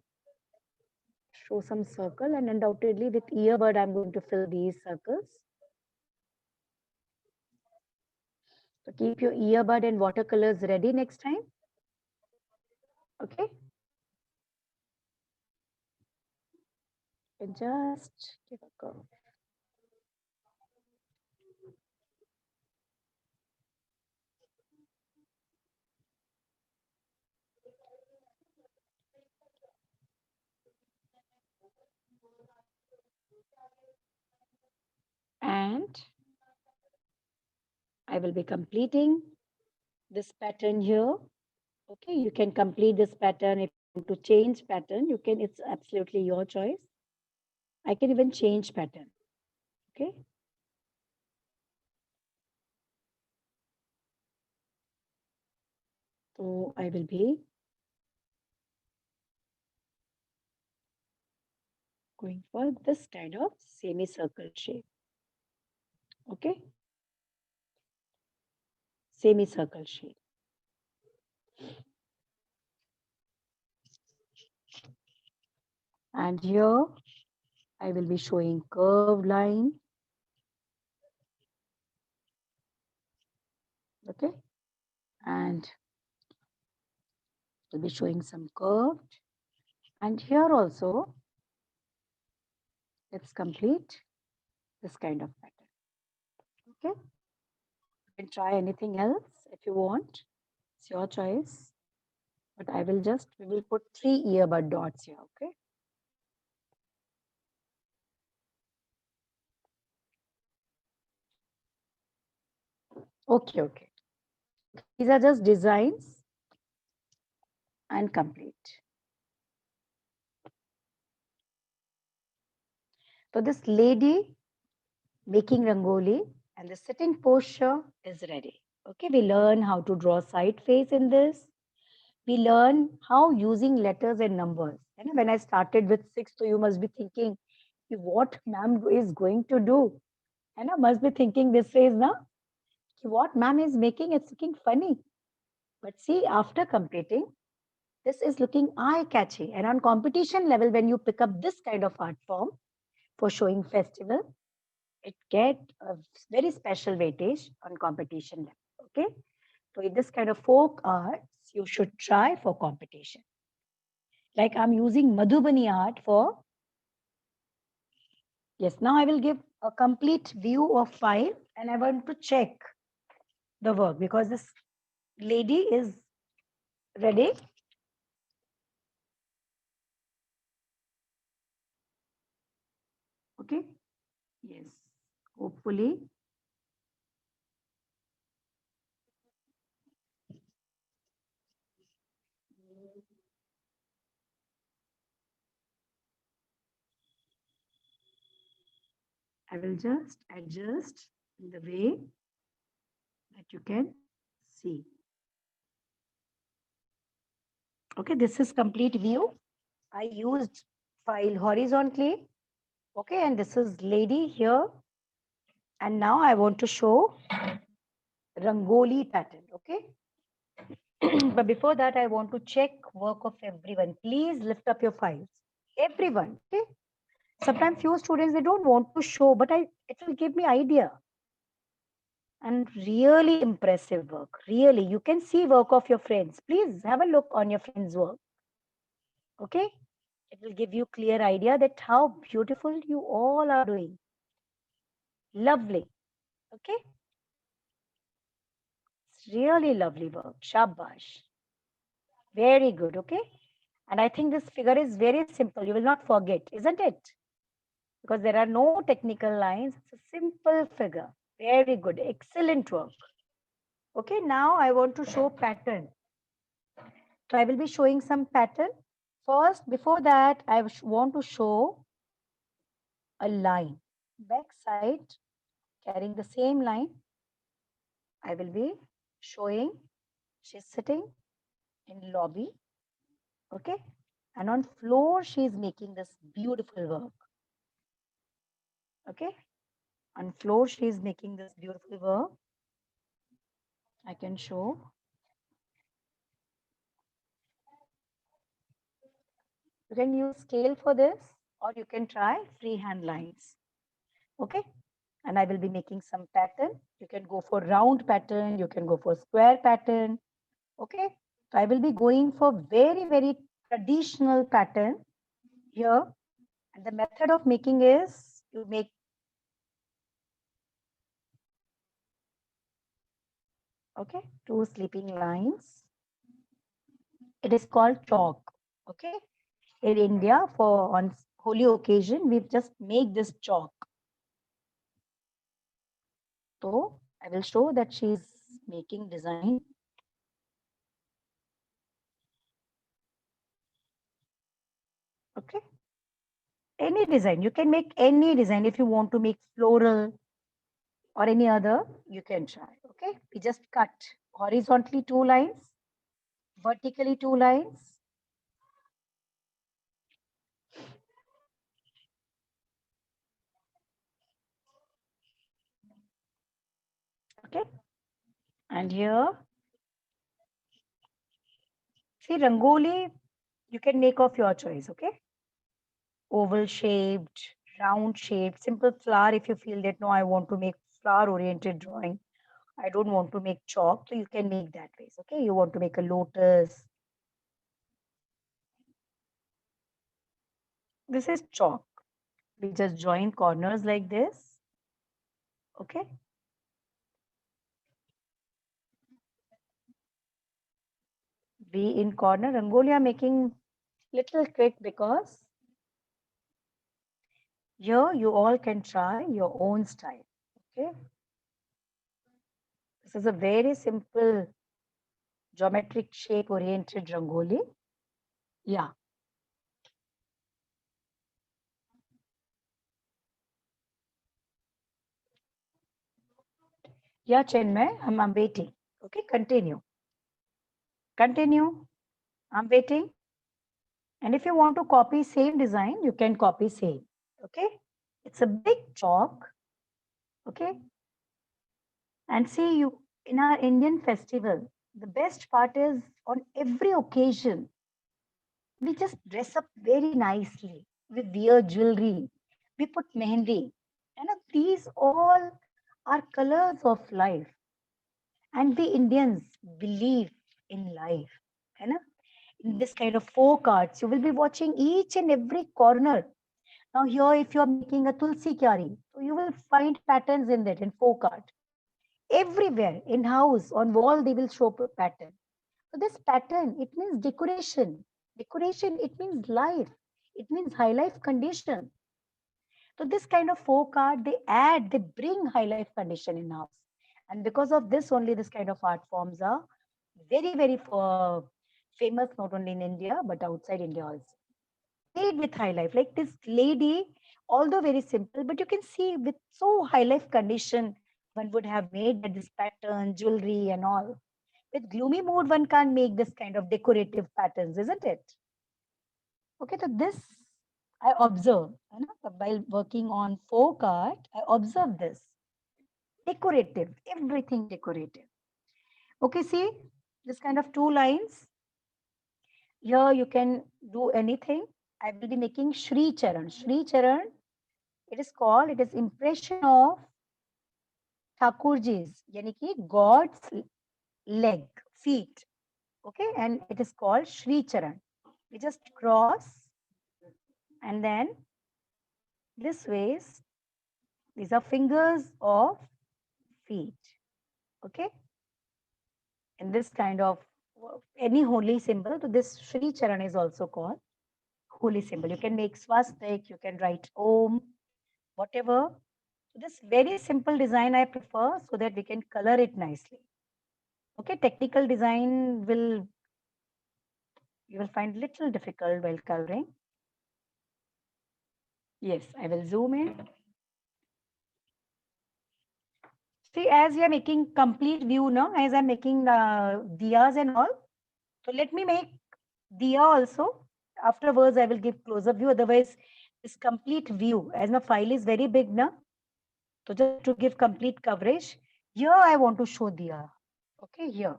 show some circle, and undoubtedly with earbud I'm going to fill these circles. So keep your earbud and watercolors ready next time. Okay, and just give a curve. And I will be completing this pattern here. Okay, you can complete this pattern. If you want to change pattern, you can, it's absolutely your choice. I can even change pattern. Okay. So I will be going for this kind of semicircle shape. Okay, semicircle shape. And here I will be showing curved line. Okay, and will be showing some curved. And here also, let's complete this kind of pattern. Okay, you can try anything else if you want. It's your choice. But I will just, we will put 3 earbud dots here. Okay. Okay, okay. These are just designs and complete. So this lady making rangoli and the sitting posture is ready. Okay, we learn how to draw side face in this. We learn how using letters and numbers. And when I started with 6, so you must be thinking, what ma'am is going to do? And I must be thinking this way, na? What ma'am is making, it's looking funny. But see, after completing, this is looking eye-catchy. And on competition level, when you pick up this kind of art form for showing festival, it get a very special weightage on competition level. Okay, so in this kind of folk arts, you should try for competition. Like I'm using Madhubani art for. Yes, now I will give a complete view of file and I want to check the work because this lady is ready. Okay, yes, hopefully. I will just adjust in the way that you can see. Okay, this is complete view. I used file horizontally. Okay, and this is lady here. And now I want to show Rangoli pattern. Okay. But before that, I want to check work of everyone. Please lift up your files. Everyone. Okay. Sometimes few students, they don't want to show, but it will give me idea. And really impressive work. Really, you can see work of your friends. Please have a look on your friends' work. Okay. It will give you clear idea that how beautiful you all are doing. Lovely. Okay. It's really lovely work. Shabash. Very good. Okay. And I think this figure is very simple. You will not forget, isn't it? Because there are no technical lines. It's a simple figure. Very good. Excellent work. Okay. Now I want to show pattern. So I will be showing some pattern. First, before that, I want to show a line. Back side, carrying the same line. I will be showing she's sitting in lobby. Okay. And on floor, she is making this beautiful work. Okay. On floor, she is making this beautiful work. I can show. You can use scale for this or you can try freehand lines. Okay. And I will be making some pattern. You can go for round pattern. You can go for square pattern. Okay. So I will be going for very, very traditional pattern here. And the method of making is you make okay, 2 sleeping lines. It is called chalk. Okay. In India, for on holy occasion, we just make this chalk. So I will show that she's making design. Okay. Any design. You can make any design. If you want to make floral or any other, you can try. Okay. We just cut horizontally 2 lines, vertically 2 lines. Okay. And here, see, Rangoli, you can make of your choice. Okay. Oval shaped, round shaped, simple flower. If you feel that no, I want to make flower oriented drawing, I don't want to make chalk, so you can make that ways. Okay. You want to make a lotus. This is chalk. We just join corners like this. Okay. V in corner. Rangoli are making little quick because here you all can try your own style. Okay. This is a very simple geometric shape oriented Rangoli. Yeah. Yeah, Chenmay, I'm waiting. Okay, continue. Continue. I'm waiting. And if you want to copy same design, you can copy same. Okay. It's a big chalk. Okay. And see, you in our Indian festival, the best part is on every occasion, we just dress up very nicely. We wear jewelry. We put mehendi. And these all are colors of life. And we Indians believe in life. You know? In this kind of folk arts, you will be watching each and every corner. Now, here, if you are making a tulsi kyari, so you will find patterns in that in folk art. Everywhere, in house, on wall, they will show a pattern. So this pattern, it means decoration. Decoration, it means life. It means high life condition. So this kind of folk art, they bring high life condition in house. And because of this, only this kind of art forms are very, very famous, not only in India, but outside India also. Made with high life. Like this lady, although very simple, but you can see with so high life condition, one would have made this pattern, jewelry and all. With gloomy mood, one can't make this kind of decorative patterns, isn't it? Okay, so this I observe, while working on folk art, I observe this. Decorative, everything decorative. Okay, see, this kind of two lines. Here you can do anything. I will be making Shri Charan. Shri Charan, it is called, it is impression of Thakurji's, yani ki God's leg, feet. Okay, and it is called Shri Charan. We just cross and then this ways, these are fingers of feet. Okay, in this kind of any holy symbol, so this Shri Charan is also called holy symbol. You can make swastik, you can write Om, whatever. So this very simple design I prefer so that we can color it nicely. Okay, technical design you will find little difficult while coloring. Yes, I will zoom in. See, as we are making complete view now, as I'm making diyas and all, so let me make diya also. Afterwards, I will give closer view. Otherwise, this complete view, as my file is very big now, so just to give complete coverage, here I want to show diya. Okay, here.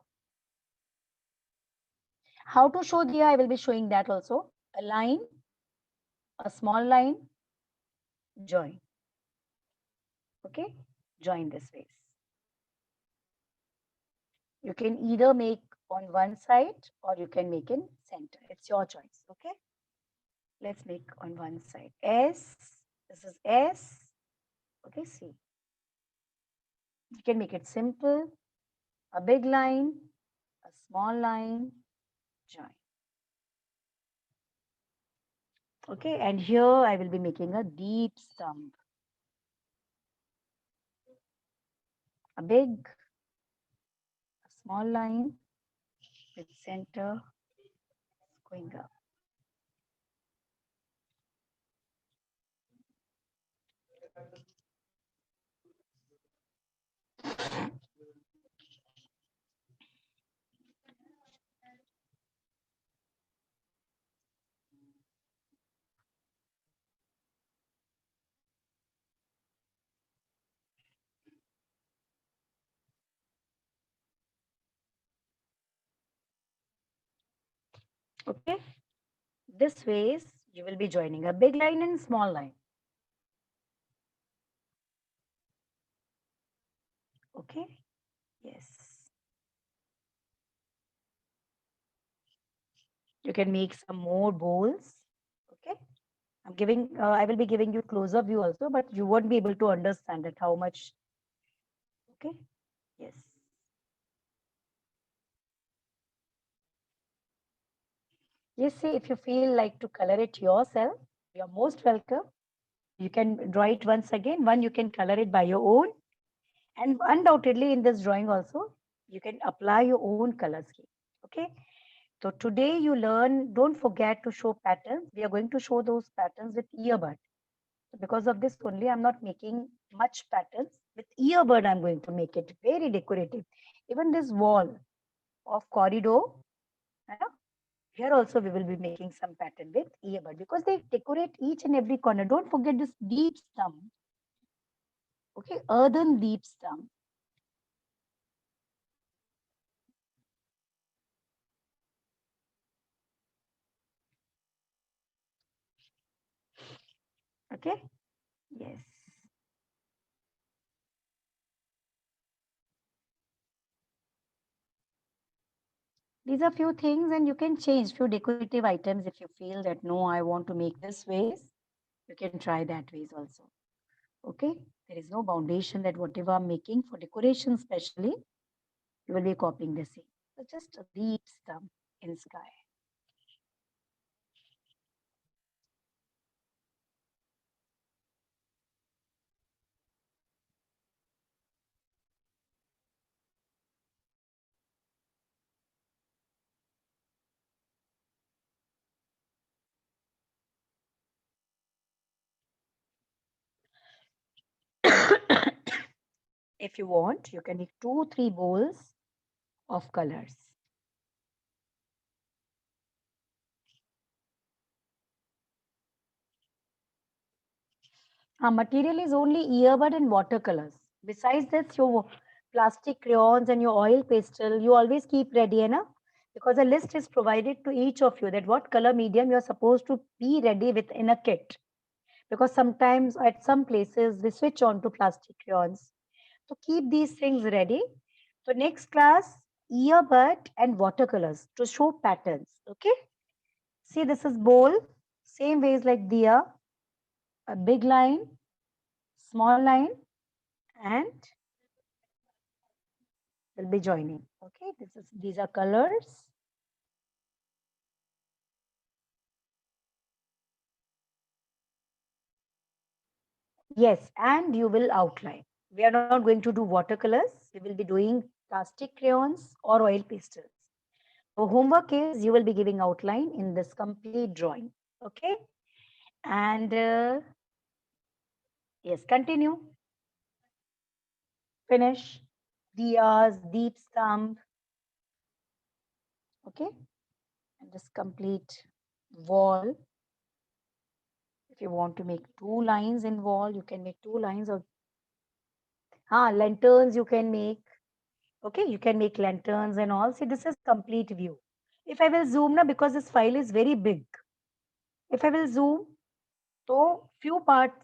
How to show diya, I will be showing that also. A line, a small line, join. Okay, join this ways. You can either make on one side or you can make in center. It's your choice. Okay, let's make on one side. S, this is S. Okay, see. You can make it simple, a big line, a small line, join. Okay, and here I will be making a deep stump. A big, a small line with center going up. Okay. This ways you will be joining a big line and small line. Okay. Yes. You can make some more bowls. Okay. I will be giving you closer view also, but you won't be able to understand that how much. Okay. Yes. Yes, see, if you feel like to color it yourself, you're most welcome. You can draw it once again. One, you can color it by your own. And undoubtedly in this drawing also, you can apply your own color scheme. Okay. So today you learn, don't forget to show patterns. We are going to show those patterns with earbud. So because of this only, I'm not making much patterns. With earbud, I'm going to make it very decorative. Even this wall of corridor, here also we will be making some pattern with earbud because they decorate each and every corner. Don't forget this deep stump. Okay, earthen deep stump. Okay, yes. These are few things and you can change few decorative items if you feel that no, I want to make this ways. You can try that ways also. Okay, there is no foundation that whatever I'm making for decoration especially, you will be copying the same. So just a deep stump in sky. If you want, you can make 2-3 bowls of colors. Material is only earbud and watercolors. Besides this, your plastic crayons and your oil pastel, you always keep ready, because a list is provided to each of you that what color medium you are supposed to be ready with in a kit. Because sometimes at some places we switch on to plastic crayons. So keep these things ready. So next class, earbud and watercolors to show patterns. Okay. See, this is bowl. Same ways like Diya. A big line, small line, and will be joining. Okay, these are colors. Yes, and you will outline. We are not going to do watercolors. We will be doing plastic crayons or oil pastels. So homework is you will be giving outline in this complete drawing. Okay, and yes, continue. Finish. Diyas, deep stump. Okay, and this complete wall. If you want to make 2 lines in wall, you can make 2 lines of lanterns you can make. Okay, you can make lanterns and all. See, this is complete view. If I will zoom now, because this file is very big. If I will zoom, so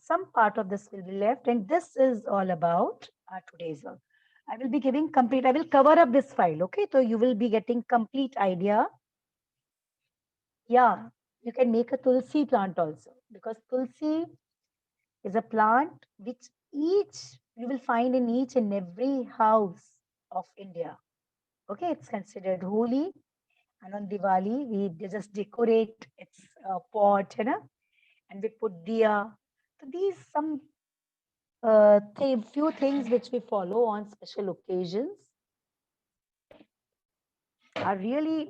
some part of this will be left, and this is all about our today's work. I will be giving complete, I will cover up this file. Okay, so you will be getting complete idea. Yeah, you can make a tulsi plant also, because tulsi is a plant which you will find in each and every house of India. Okay, it's considered holy, and on Diwali we just decorate its pot, and we put diya. So these some few things which we follow on special occasions are really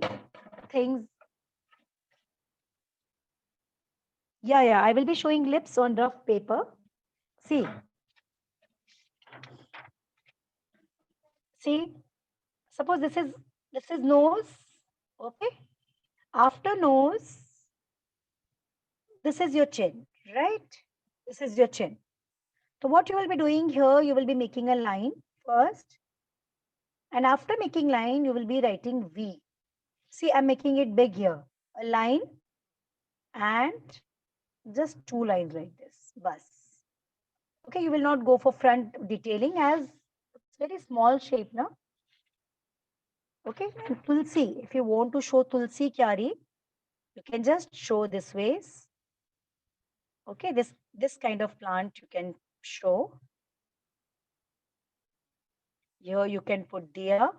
things. Yeah, I will be showing lips on rough paper. See, suppose this is nose. Okay, after nose, this is your chin, right? This is your chin. So what you will be doing here, you will be making a line first. And after making line, you will be writing V. See, I'm making it big here. a line and just 2 lines like this. Bus. Okay, you will not go for front detailing as it's very small shape, no? Okay, and tulsi. If you want to show tulsi kyari, you can just show this ways. Okay, this kind of plant you can show. Here you can put diya.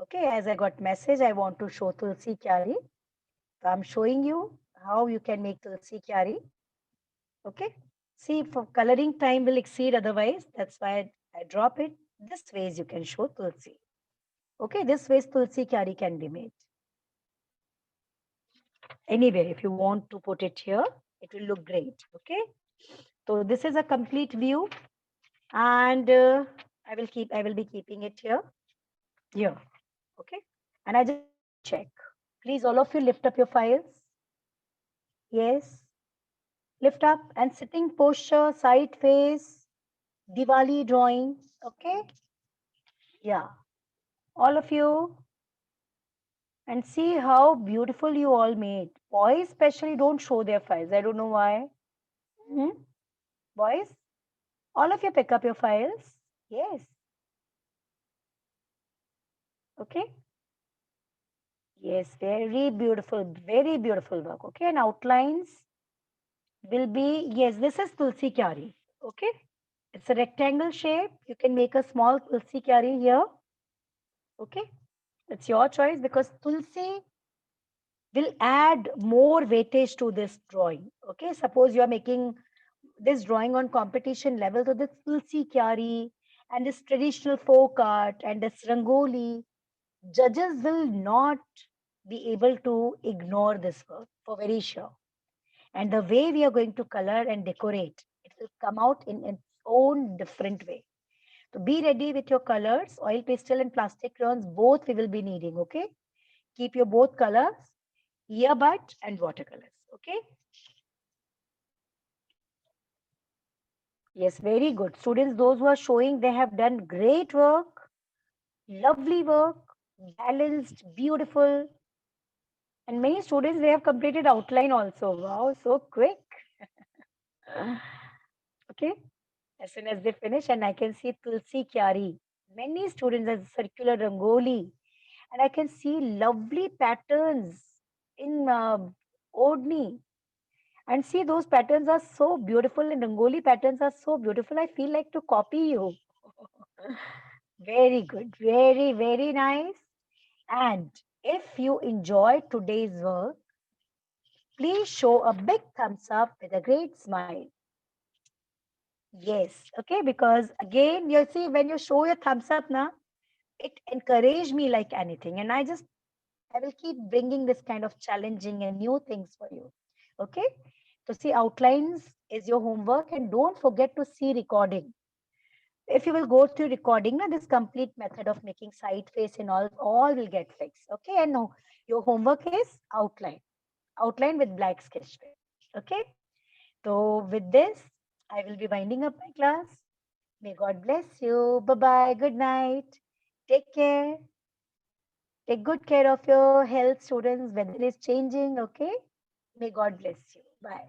Okay, as I got message, I want to show tulsi kyari. So I'm showing you how you can make tulsi kyari. Okay, see, for coloring time will exceed otherwise. That's why I drop it. This ways you can show tulsi. Okay, this ways tulsi kyari can be made. Anyway, if you want to put it here, it will look great. Okay, so this is a complete view, and I will be keeping it here. Okay, and I just check. Please, all of you lift up your files. Yes, lift up and sitting posture, side face, Diwali drawing. Okay, yeah, all of you, and see how beautiful you all made. Boys especially don't show their files. I don't know why. Hmm? Boys, all of you pick up your files. Yes. Okay. Yes, very beautiful work. Okay, and outlines will be, yes, this is Tulsi Kyari. Okay, it's a rectangle shape. You can make a small Tulsi Kyari here. Okay, it's your choice because Tulsi will add more weightage to this drawing. Okay, suppose you are making this drawing on competition level, so this Tulsi Kyari and this traditional folk art and this Rangoli, judges will not be able to ignore this work for very sure. And the way we are going to color and decorate, it will come out in its own different way. So be ready with your colors, oil pastel and plastic crayons, both we will be needing, okay? Keep your both colors, earbud and watercolors, okay? Yes, very good. Students, those who are showing, they have done great work, lovely work, balanced, beautiful. And many students, they have completed outline also. Wow, so quick. Okay. As soon as they finish, and I can see Tulsi Kyari. Many students have circular Rangoli. And I can see lovely patterns in Odni. And see, those patterns are so beautiful, and Rangoli patterns are so beautiful. I feel like to copy you. Very good. Very, very nice. And if you enjoyed today's work, please show a big thumbs up with a great smile. Yes, okay, because again, you see, when you show your thumbs up, na, it encouraged me like anything. And I will keep bringing this kind of challenging and new things for you. Okay, so see, outlines is your homework, and don't forget to see recording. If you will go through recording, na, this complete method of making side face and all will get fixed. Okay, and now your homework is outline with black sketch pen. Okay, so with this, I will be winding up my class. May God bless you. Bye bye. Good night. Take care. Take good care of your health, students. Weather is changing. Okay. May God bless you. Bye.